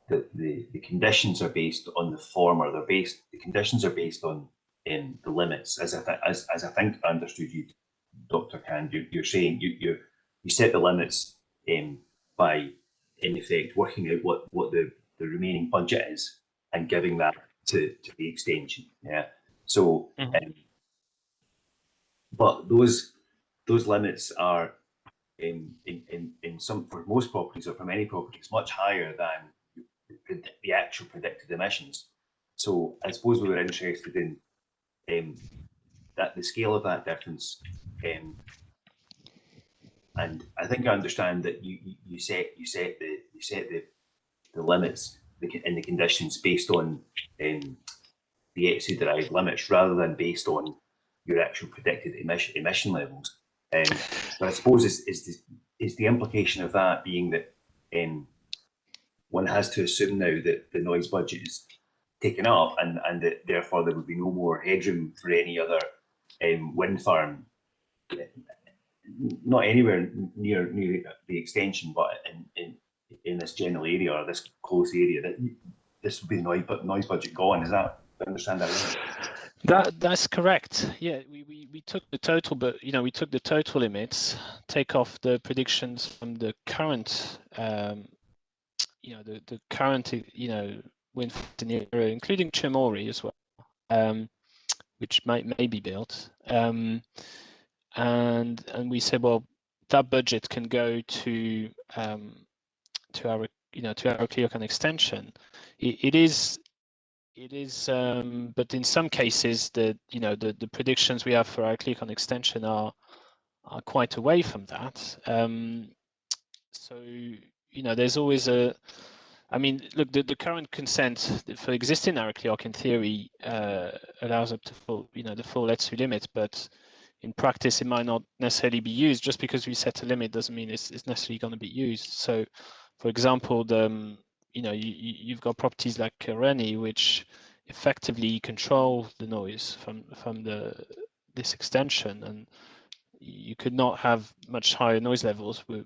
the conditions are based on the former. The conditions are based on the limits, as I think I understood you, Dr. Can. You're saying you set the limits by, in effect, working out what the remaining budget is and giving that to the extension. Yeah. So, but those limits are in some, for most properties or for many properties, much higher than the actual predicted emissions. So I suppose we were interested in that the scale of that difference. And I think I understand that you set the limits and the conditions based on the ETSU derived limits rather than based on your actual predicted emission levels. But I suppose is the implication of that being that one has to assume now that the noise budget is taken up and that therefore there would be no more headroom for any other wind farm, not anywhere near the extension, but in this general area or this close area, that this would be the noise budget gone. Is that, I understand that right? That's correct. Yeah, we took the total, but we took the total limits, take off the predictions from the current, the current, wind scenario, including Chamori as well, which may be built, and we said, well, that budget can go to our Arecleoch and extension. It is, but in some cases, the predictions we have for Arecleoch and extension are quite away from that. So there's always a. I mean, look, the current consent for existing Arecleoch in theory allows up to full, the full ETSU limit, but in practice it might not necessarily be used. Just because we set a limit doesn't mean it's necessarily going to be used. So, for example, you've got properties like Rennie, which effectively control the noise from this extension, and you could not have much higher noise levels with,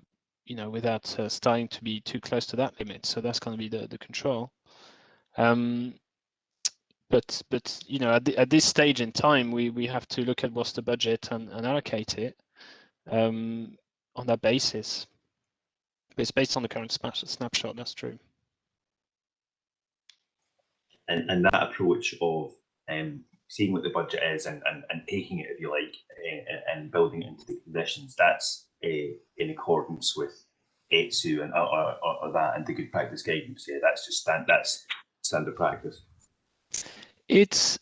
without starting to be too close to that limit. So that's going to be the control. But at this stage in time, we have to look at what's the budget and allocate it on that basis. But it's based on the current snapshot. That's true. And that approach of seeing what the budget is and taking it, if you like, and building it into the conditions, that's in accordance with ETSU and or that and the good practice guidance. Yeah, that's just that's standard practice. It's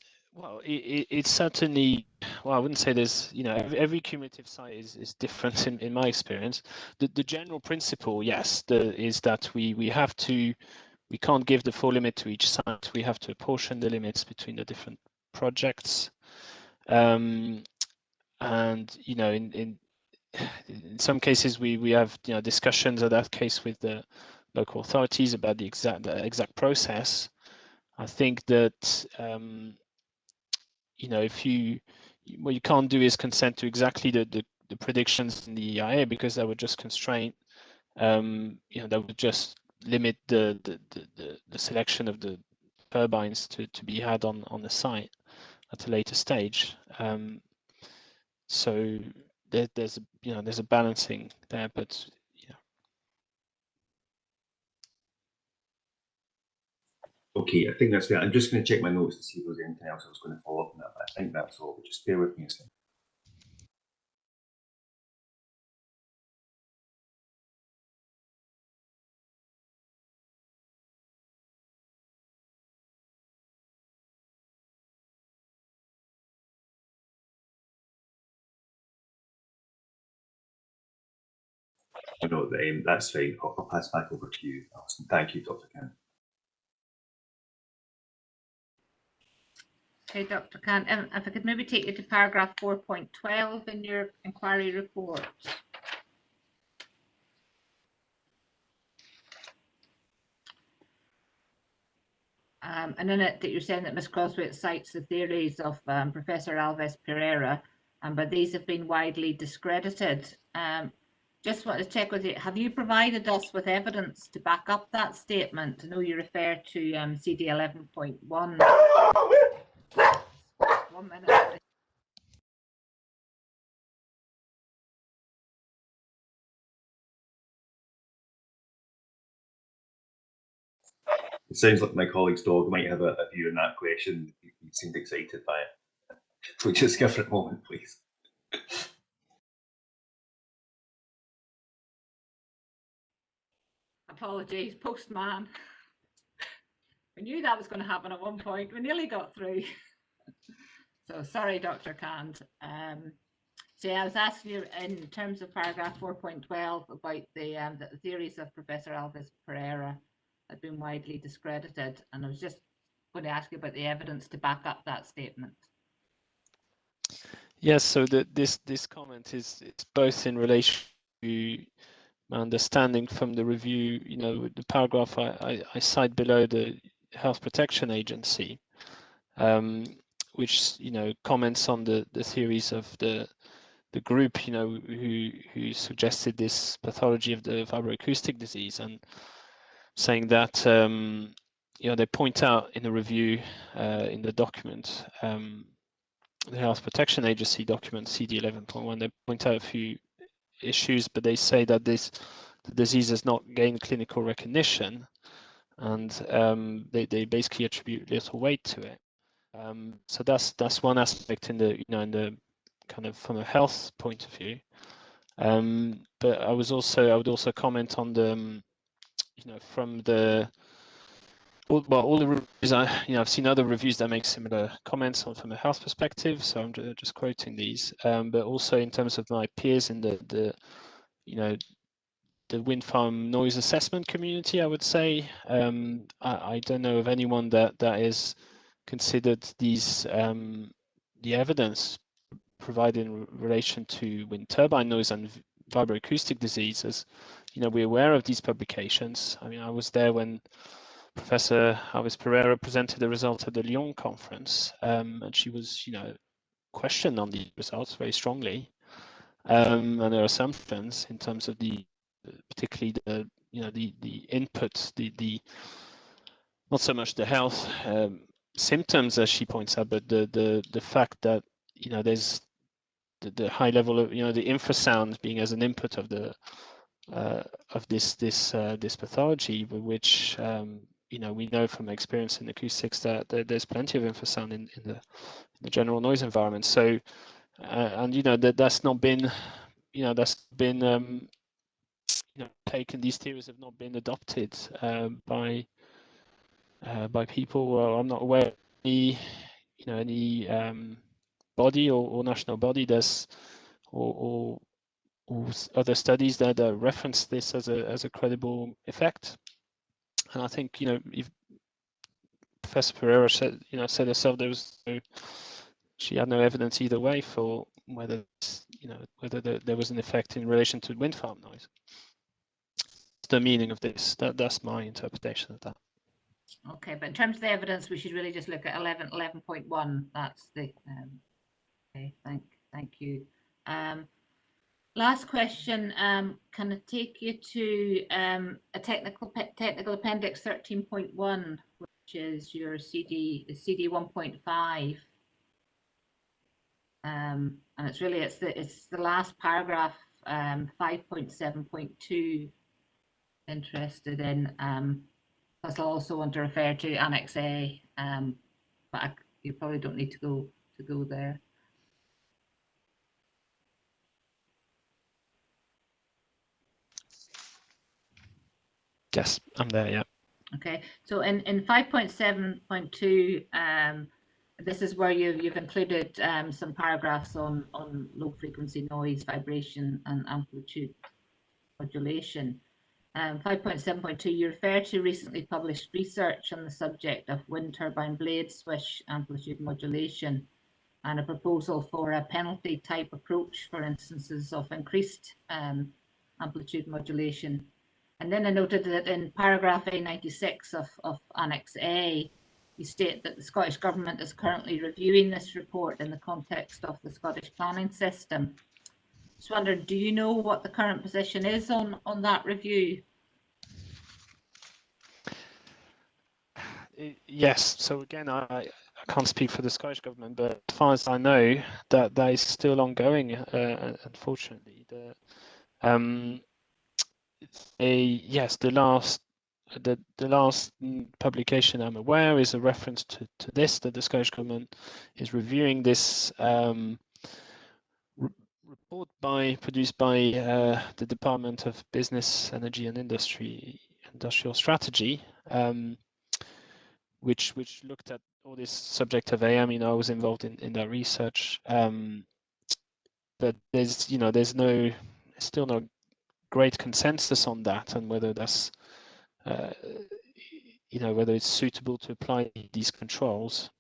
certainly, well, I wouldn't say there's, every cumulative site is different in my experience. The general principle, yes, is that we can't give the full limit to each site. We have to apportion the limits between the different projects. And in some cases we have discussions of that case with the local authorities about the exact process. I think that what you can't do is consent to exactly the predictions in the EIA, because that would just constrain, that would just limit the selection of the turbines to be had on the site at a later stage. So there's a balancing there, but Okay, I think that's fair. I'm just going to check my notes to see if there's anything else I was going to follow up on that, but I think that's all. Just bear with me a second. No, that's fine. I'll pass back over to you, Alison. Thank you, Dr. Kent. Okay, Dr. Kant, if I could maybe take you to paragraph 4.12 in your inquiry report. And in it that you're saying that Ms. Crosthwaite cites the theories of Professor Alves Pereira, but these have been widely discredited. Just want to check with you, have you provided us with evidence to back up that statement? I know you refer to CD 11.1. 1 minute. It sounds like my colleague's dog might have a view on that question. He seemed excited by it. If we just give it a moment, please. Apologies, postman. We knew that was going to happen at one point. We nearly got through. So sorry, Dr. Kant. So yeah, I was asking you in terms of paragraph 4.12 about the theories of Professor Alves Pereira had been widely discredited, and I was just going to ask you about the evidence to back up that statement. Yes, so this comment is both in relation to my understanding from the review, the paragraph I cite below, the Health Protection Agency, which comments on the theories of the group who suggested this pathology of the vibroacoustic disease, and saying that they point out in the review in the document, the Health Protection Agency document CD 11.1, they point out a few issues, but they say that the disease has not gained clinical recognition, and they basically attribute little weight to it. So that's one aspect in the in the kind of from a health point of view. But I would also comment on the from the all the reviews. I've seen other reviews that make similar comments on from a health perspective, so I'm just quoting these. But also in terms of my peers in the wind farm noise assessment community, I would say I don't know of anyone that is considered these the evidence provided in relation to wind turbine noise and vibroacoustic diseases. We're aware of these publications. I mean, I was there when Professor Alves Pereira presented the results at the Lyon conference, and she was, questioned on these results very strongly, and their assumptions in terms of particularly the input, the not so much the health symptoms as she points out, but the fact that there's the high level of the infrasound being as an input of the of this pathology, which we know from experience in acoustics that there's plenty of infrasound in the general noise environment. So and that's not been taken. These theories have not been adopted by people. Well, I'm not aware of any body or national body that's or other studies that reference this as a credible effect. And I think if Professor Pereira said herself she had no evidence either way for whether there was an effect in relation to wind farm noise. The meaning of this, that's my interpretation of that. Okay, but in terms of the evidence, we should really just look at 11.1. That's the okay. Thank you. Last question. Can I take you to a technical appendix 13.1, which is your CD 1.5, and it's the last paragraph, 5.7.2. Interested in Plus, I'll also want to refer to Annex A, but you probably don't need to go there. Yes, I'm there. Yeah. Okay, so in 5.7.2, this is where you've included some paragraphs on low frequency noise, vibration, and amplitude modulation. 5.7.2, you refer to recently published research on the subject of wind turbine blade swish amplitude modulation and a proposal for a penalty type approach for instances of increased amplitude modulation. And then I noted that in paragraph A96 of Annex A, you state that the Scottish Government is currently reviewing this report in the context of the Scottish planning system. Just wondered, do you know what the current position is on that review? Yes. So again, I can't speak for the Scottish Government, but as far as I know, that is still ongoing. Unfortunately, yes, the last publication I'm aware is a reference to this, that the Scottish Government is reviewing this report produced by the Department of Business, Energy and Industrial Strategy, which looked at all this subject of AM. I was involved in that research, but there's still no great consensus on that, and whether that's whether it's suitable to apply these controls.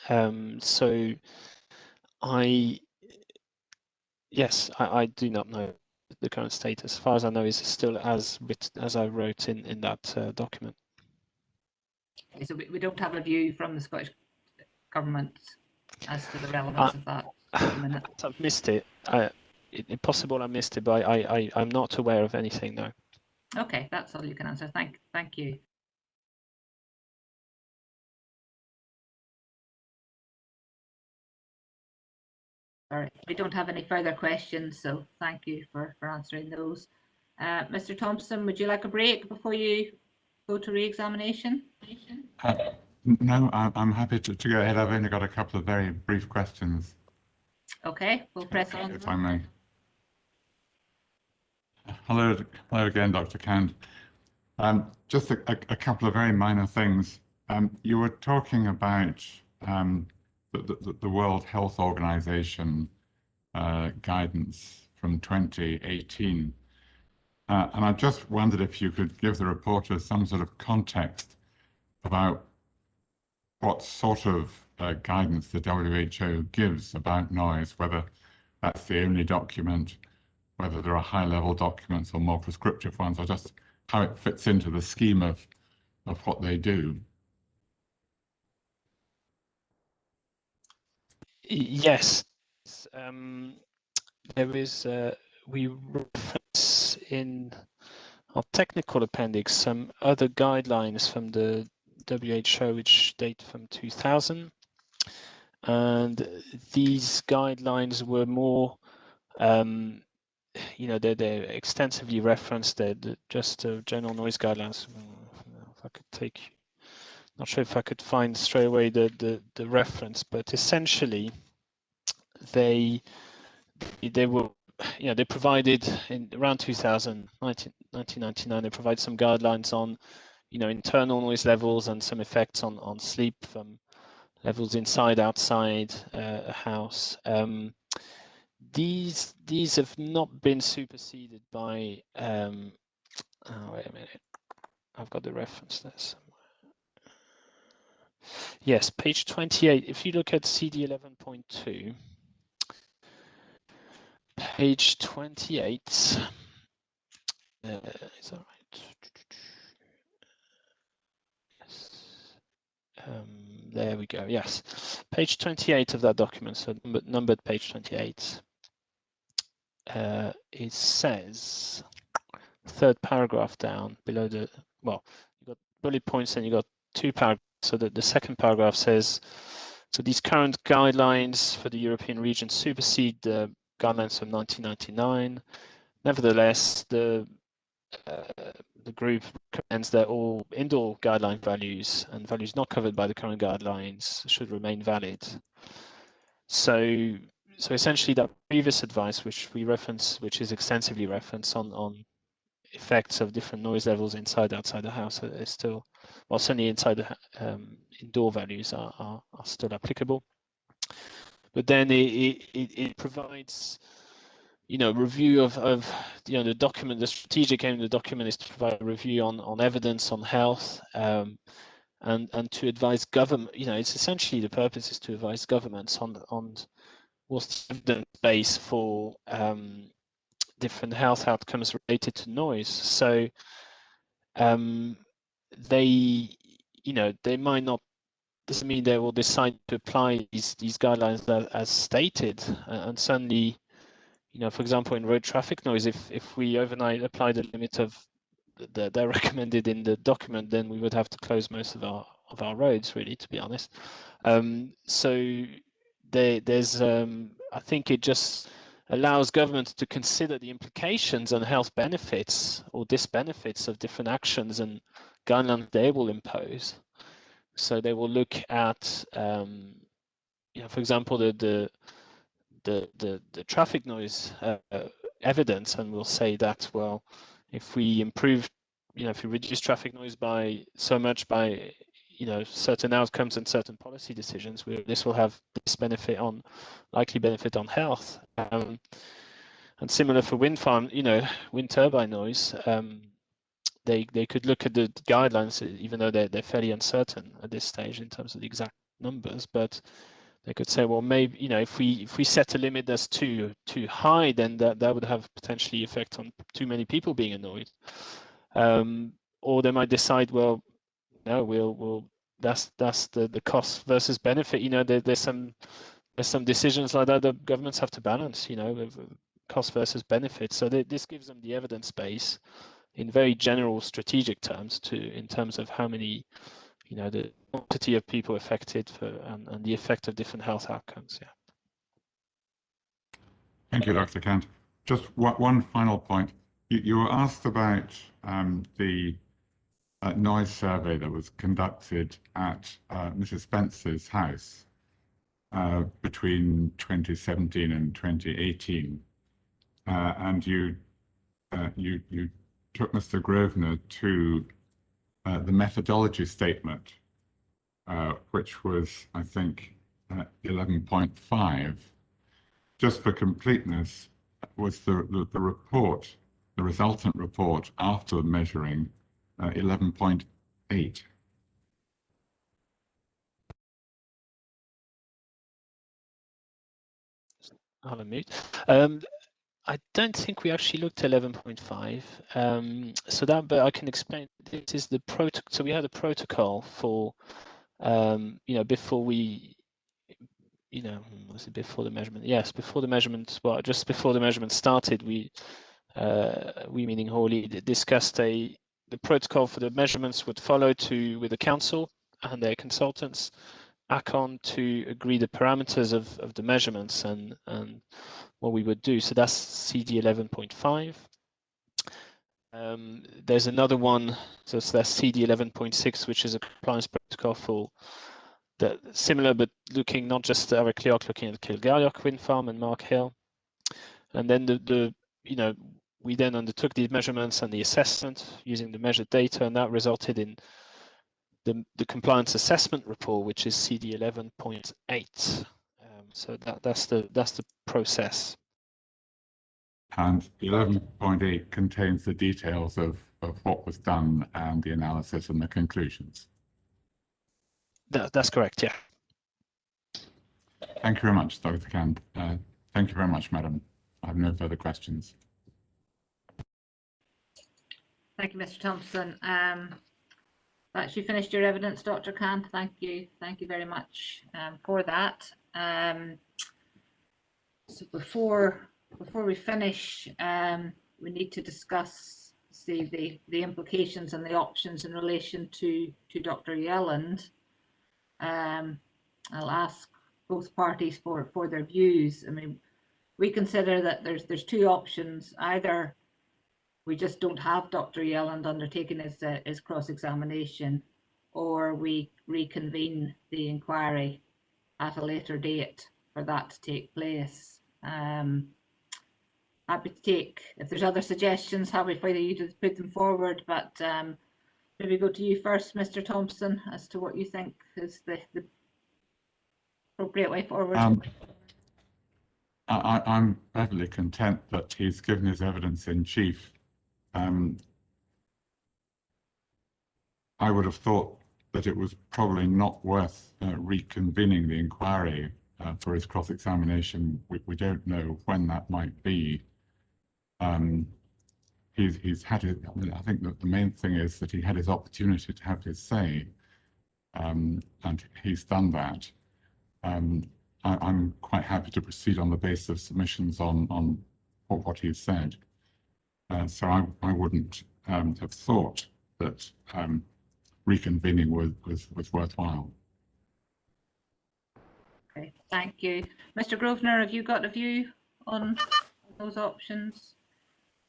So I do not know the current status. As far as I know, is still as I wrote in that document. Okay, so we don't have a view from the Scottish Government as to the relevance of that at the minute. I've missed it. It's possible I missed it, but I'm not aware of anything now. Okay, that's all you can answer. Thank you. All right, we don't have any further questions, so thank you for answering those. Mr. Thompson, would you like a break before you go to re-examination? No, I'm happy to go ahead. I've only got a couple of very brief questions. Okay, we'll press on. If I may. Hello again, Dr. Cand. Just a couple of very minor things. You were talking about the World Health Organization guidance from 2018. And I just wondered if you could give the reporters some sort of context about what sort of guidance the WHO gives about noise, whether that's the only document, whether there are high-level documents or more prescriptive ones, or just how it fits into the scheme of what they do. Yes, there is. We reference in our technical appendix some other guidelines from the WHO which date from 2000, and these guidelines were more they're extensively referenced. They're just general noise guidelines. If I could take, not sure if I could find straight away the reference, but essentially they were, they provided in around 1999, they provided some guidelines on, internal noise levels and some effects on sleep from levels inside, outside a house. These have not been superseded by. Oh, wait a minute, I've got the reference there somewhere. Yes, page 28. If you look at CD 11.2. Page 28. Is that right? Yes. There we go. Yes, page 28 of that document. So numbered page 28. It says, third paragraph down below the, well, you got bullet points and you got two paragraphs. So that the second paragraph says, so these current guidelines for the European region supersede the guidelines from 1999. Nevertheless, the the group recommends that all indoor guideline values and values not covered by the current guidelines should remain valid. So essentially that previous advice, which we reference, which is extensively referenced on effects of different noise levels inside, outside the house, is still, well, certainly inside the indoor values are still applicable. But then it provides, review of the document. The strategic aim of the document is to provide a review on evidence on health, and to advise government. It's essentially, the purpose is to advise governments on what's the evidence base for different health outcomes related to noise. So they might not, doesn't mean they will decide to apply these guidelines as stated, and certainly, for example, in road traffic noise, if we overnight apply the limit of they're recommended in the document, then we would have to close most of our roads, really, to be honest. So there's I think it just allows governments to consider the implications and health benefits or disbenefits of different actions and guidelines they will impose. So they will look at, for example, the traffic noise evidence, and we'll say that, well, if we improve, if we reduce traffic noise by so much by certain outcomes and certain policy decisions, this will have this likely benefit on health. And similar for wind farm, wind turbine noise, they could look at the guidelines, even though they're fairly uncertain at this stage in terms of the exact numbers, but they could say, well, maybe, if we set a limit that's too high, then that would have potentially effect on too many people being annoyed. Or they might decide, well, no, that's the cost versus benefit. There's some decisions like that governments have to balance, cost versus benefit. So this gives them the evidence base in very general strategic terms in terms of how many, the quantity of people affected and the effect of different health outcomes. Yeah. Thank you, Dr. Kant. Just one final point. You were asked about the noise survey that was conducted at Mrs. Spencer's house between 2017 and 2018, and you took Mr. Grosvenor to the methodology statement, which was, I think, 11.5. Just for completeness, was the report, the resultant report after measuring 11.8. I'll unmute. I don't think we actually looked at 11.5. But I can explain. This is the protocol. So we had a protocol for, before we, was it before the measurement? Yes, before the measurement. Well, just before the measurement started, we meaning Hawley, discussed the protocol for the measurements would follow with the council and their consultants, ACON, to agree the parameters of the measurements and what we would do. So that's CD 11.5. There's another one, so that's CD 11.6, which is a compliance protocol for similar, but looking not just at Arecleoch, looking at Arecleoch wind farm and Mark Hill. And then we then undertook the measurements and the assessment using the measured data, and that resulted in the compliance assessment report, which is CD 11.8. So that's the process. And 11.8 contains the details of what was done and the analysis and the conclusions. That's correct, yeah. Thank you very much, Dr. Kant. Thank you very much, Madam. I have no further questions. Thank you, Mr. Thompson. That's you finished your evidence, Dr. Kant. Thank you very much for that. So before we finish, we need to discuss the implications and the options in relation to Dr. Yelland. I'll ask both parties for their views. I mean, we consider that there's two options: either we just don't have Dr. Yelland undertaking his cross-examination, or we reconvene the inquiry at a later date for that to take place. Happy to take, if there's other suggestions, happy for you to put them forward, but maybe go to you first, Mr. Thompson, as to what you think is the appropriate way forward. I'm perfectly content that he's given his evidence in chief. I would have thought that it was probably not worth reconvening the inquiry for his cross-examination. We don't know when that might be. He's had it. I mean, I think that the main thing is that he had his opportunity to have his say, and he's done that. I'm quite happy to proceed on the basis of submissions on what he's said. So I wouldn't have thought that reconvening was worthwhile. Okay, thank you. Mr. Grosvenor, have you got a view on those options?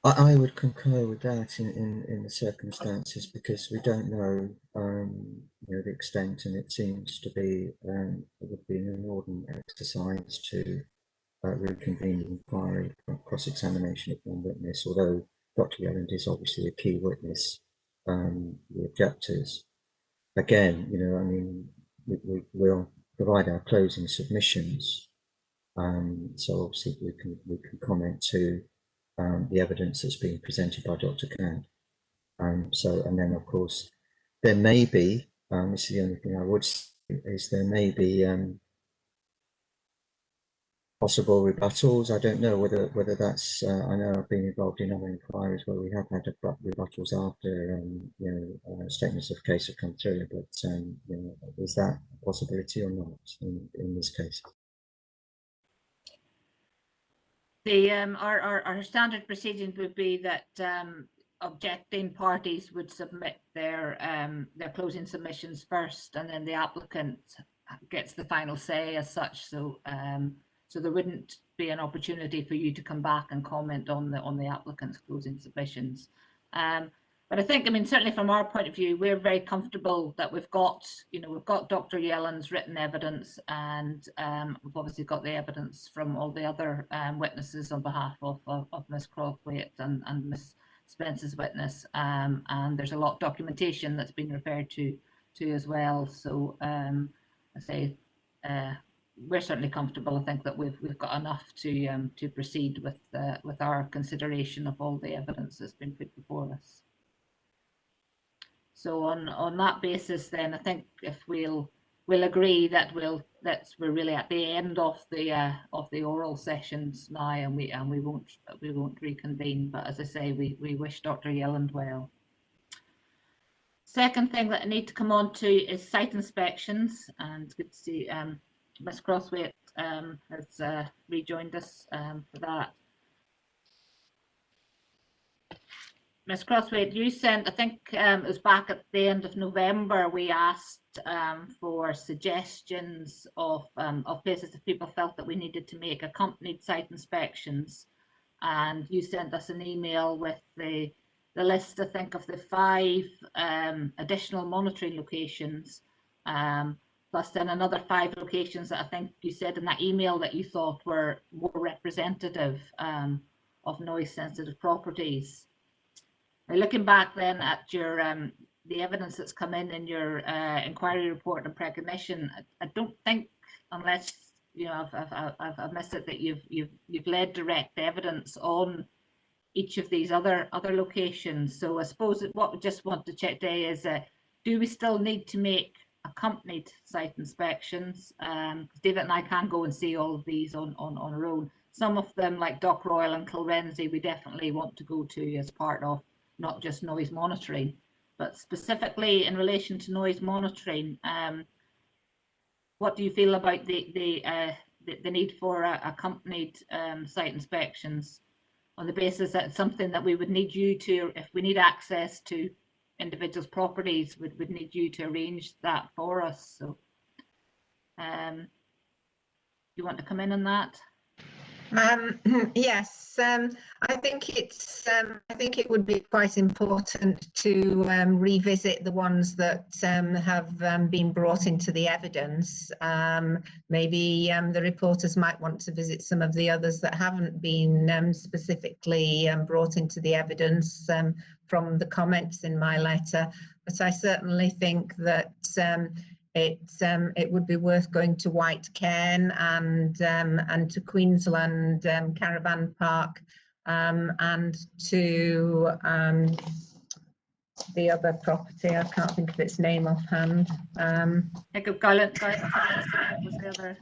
I would concur with that in the circumstances, because we don't know, the extent, and it seems to be it would be an inordinate exercise to reconvene the inquiry for cross-examination of one witness, although Dr. Yelland is obviously a key witness, the objectors. Again, I mean, we'll provide our closing submissions, so obviously we can comment to the evidence that's being presented by Dr. Kant. And then of course there may be, this is the only thing I would say, is there may be possible rebuttals. I don't know whether that's, I know I've been involved in other inquiries where we have had rebuttals after statements of case have come through, but is that a possibility or not in this case? The our standard proceeding would be that objecting parties would submit their closing submissions first, and then the applicant gets the final say as such. So so there wouldn't be an opportunity for you to come back and comment on the applicant's closing submissions. But I think, I mean, certainly from our point of view, we're very comfortable that we've got Dr. Yelland's written evidence, and we've obviously got the evidence from all the other witnesses on behalf of Ms. Crothwaite and Ms. Spence's witness, and there's a lot of documentation that's been referred to as well. So I say we're certainly comfortable. I think that we've got enough to proceed with our consideration of all the evidence that's been put before us. So on that basis, then I think if we'll agree that we're really at the end of the oral sessions now, and we won't reconvene. But as I say, we wish Dr. Yelland well. Second thing that I need to come on to is site inspections, and good to see Ms. Crothwaite has rejoined us for that. Ms. Crothwaite, you sent, I think it was back at the end of November, we asked for suggestions of places if people felt that we needed to make accompanied site inspections, and you sent us an email with the list, I think, of the 5 additional monitoring locations, plus then another 5 locations that I think you said in that email that you thought were more representative of noise sensitive properties. Now, looking back then at your the evidence that's come in your inquiry report and precognition, I don't think, unless I've missed it, that you've led direct evidence on each of these other locations. So I suppose what we just want to check today is, do we still need to make accompanied site inspections? David and I can go and see all of these on our own. Some of them, like Dockroyal and Kilrenzy, we definitely want to go to as part of not just noise monitoring, but specifically in relation to noise monitoring. What do you feel about the need for accompanied site inspections, on the basis that it's something that we would need you to, if we need access to individuals' properties, would need you to arrange that for us? So you want to come in on that? Yes, I think it would be quite important to revisit the ones that have been brought into the evidence. Maybe the reporters might want to visit some of the others that haven't been specifically brought into the evidence from the comments in my letter. But I certainly think that it would be worth going to White Cairn and to Queensland Caravan Park and to the other property. I can't think of its name offhand. I think of Garland Terrace, I think was the other.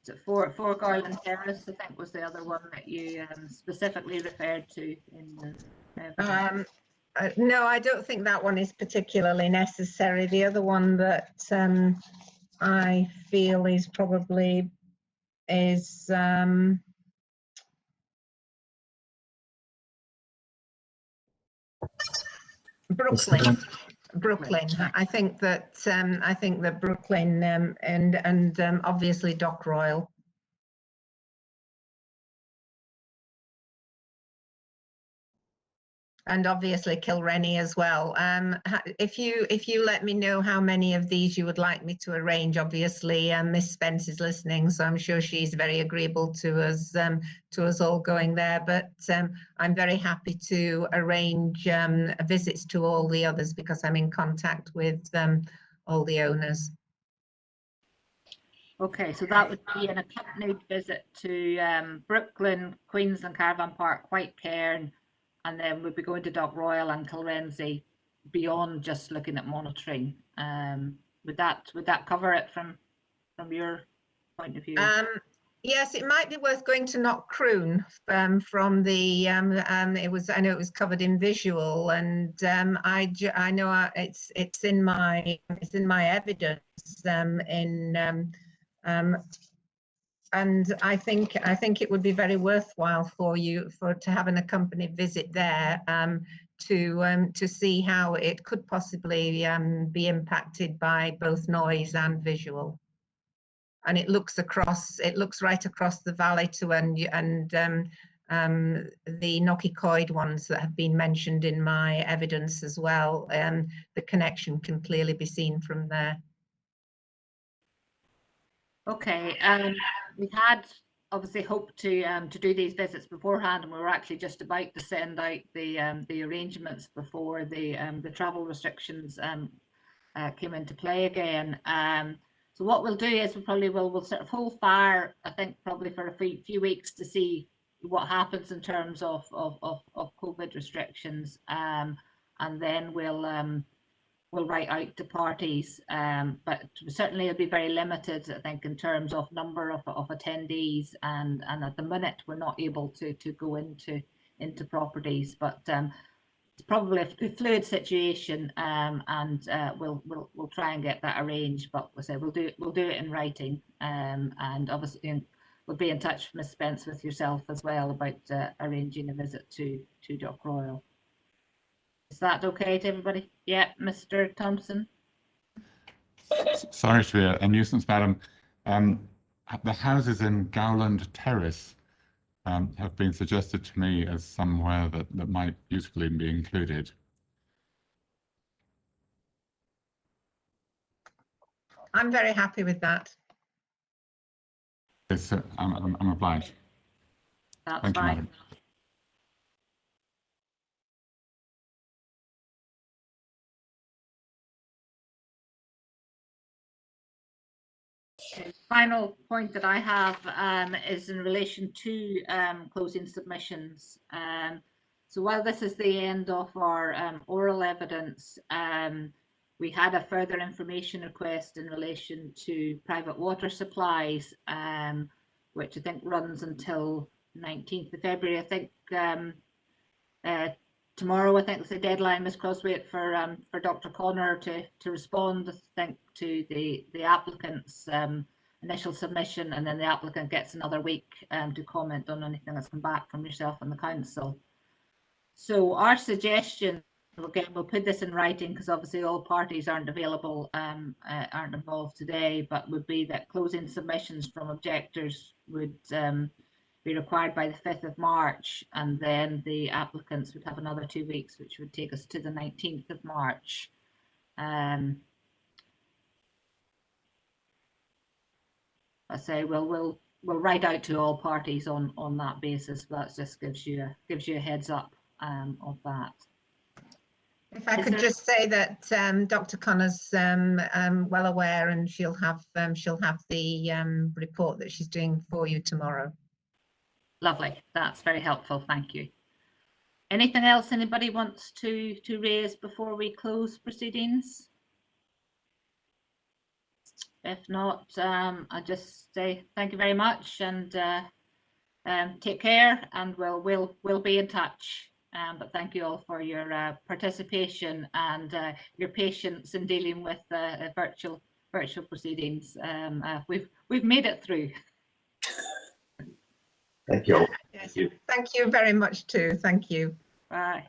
Is it for Garland Terrace? I think was the other one that you specifically referred to in the. No, I don't think that one is particularly necessary. The other one that I feel is probably Brooklyn. Brooklyn. I think that Brooklyn and obviously Dock Royal. And obviously Kilrenny as well. If you let me know how many of these you would like me to arrange, obviously Miss Spence is listening, so I'm sure she's very agreeable to us all going there. But I'm very happy to arrange visits to all the others because I'm in contact with all the owners. Okay, so that would be an accompanied visit to Brooklyn, Queensland Caravan Park, White Cairn, and then we'd be going to Dock Royal and Kilrenzy beyond just looking at monitoring. Would that cover it from your point of view? Yes, it might be worth going to Knockcroon from the I know it was covered in visual, and I know it's in my evidence and I think it would be very worthwhile for you to have an accompanied visit there to see how it could possibly be impacted by both noise and visual. And it looks right across the valley to the Knockiecoid ones that have been mentioned in my evidence as well. The connection can clearly be seen from there. Okay, we had obviously hoped to do these visits beforehand, and we were actually just about to send out the arrangements before the travel restrictions came into play again. So what we'll do is we'll sort of hold fire, I think, probably for a few weeks to see what happens in terms of COVID restrictions, and then we'll write out to parties, but certainly it'll be very limited, I think, in terms of number of attendees, and at the minute we're not able to go into properties, but it's probably a fluid situation, and we'll try and get that arranged. But we'll say we'll do it in writing, and obviously we'll be in touch, Miss Spence, with yourself as well about arranging a visit to Dock Royal. Is that okay to everybody? Yeah, Mr. Thompson. Sorry to be a nuisance, madam. The houses in Gowland Terrace have been suggested to me as somewhere that might usefully be included. I'm very happy with that. Yes, I'm obliged. That's Thank you, fine. madam. Okay, final point that I have is in relation to closing submissions. So while this is the end of our oral evidence, we had a further information request in relation to private water supplies, which I think runs until 19th of February. I think tomorrow, I think, is the deadline, Ms. Crosthwaite, for Dr. Connor to respond, I think, to the applicant's initial submission, and then the applicant gets another week to comment on anything that's come back from yourself and the council. So our suggestion again, we'll put this in writing because obviously all parties aren't available, aren't involved today, but would be that closing submissions from objectors would be required by the 5th of March, and then the applicants would have another 2 weeks, which would take us to the 19th of March. I say we'll write out to all parties on that basis, but that just gives you a heads up of that. If I could just say that Dr. Connor's well aware, and she'll have the report that she's doing for you tomorrow. Lovely, that's very helpful. Thank you. Anything else anybody wants to raise before we close proceedings? If not, I just say thank you very much, and take care, and we'll be in touch. But thank you all for your participation and your patience in dealing with virtual proceedings. We've made it through. Thank you all. Yes. Thank you very much too. Thank you. Bye.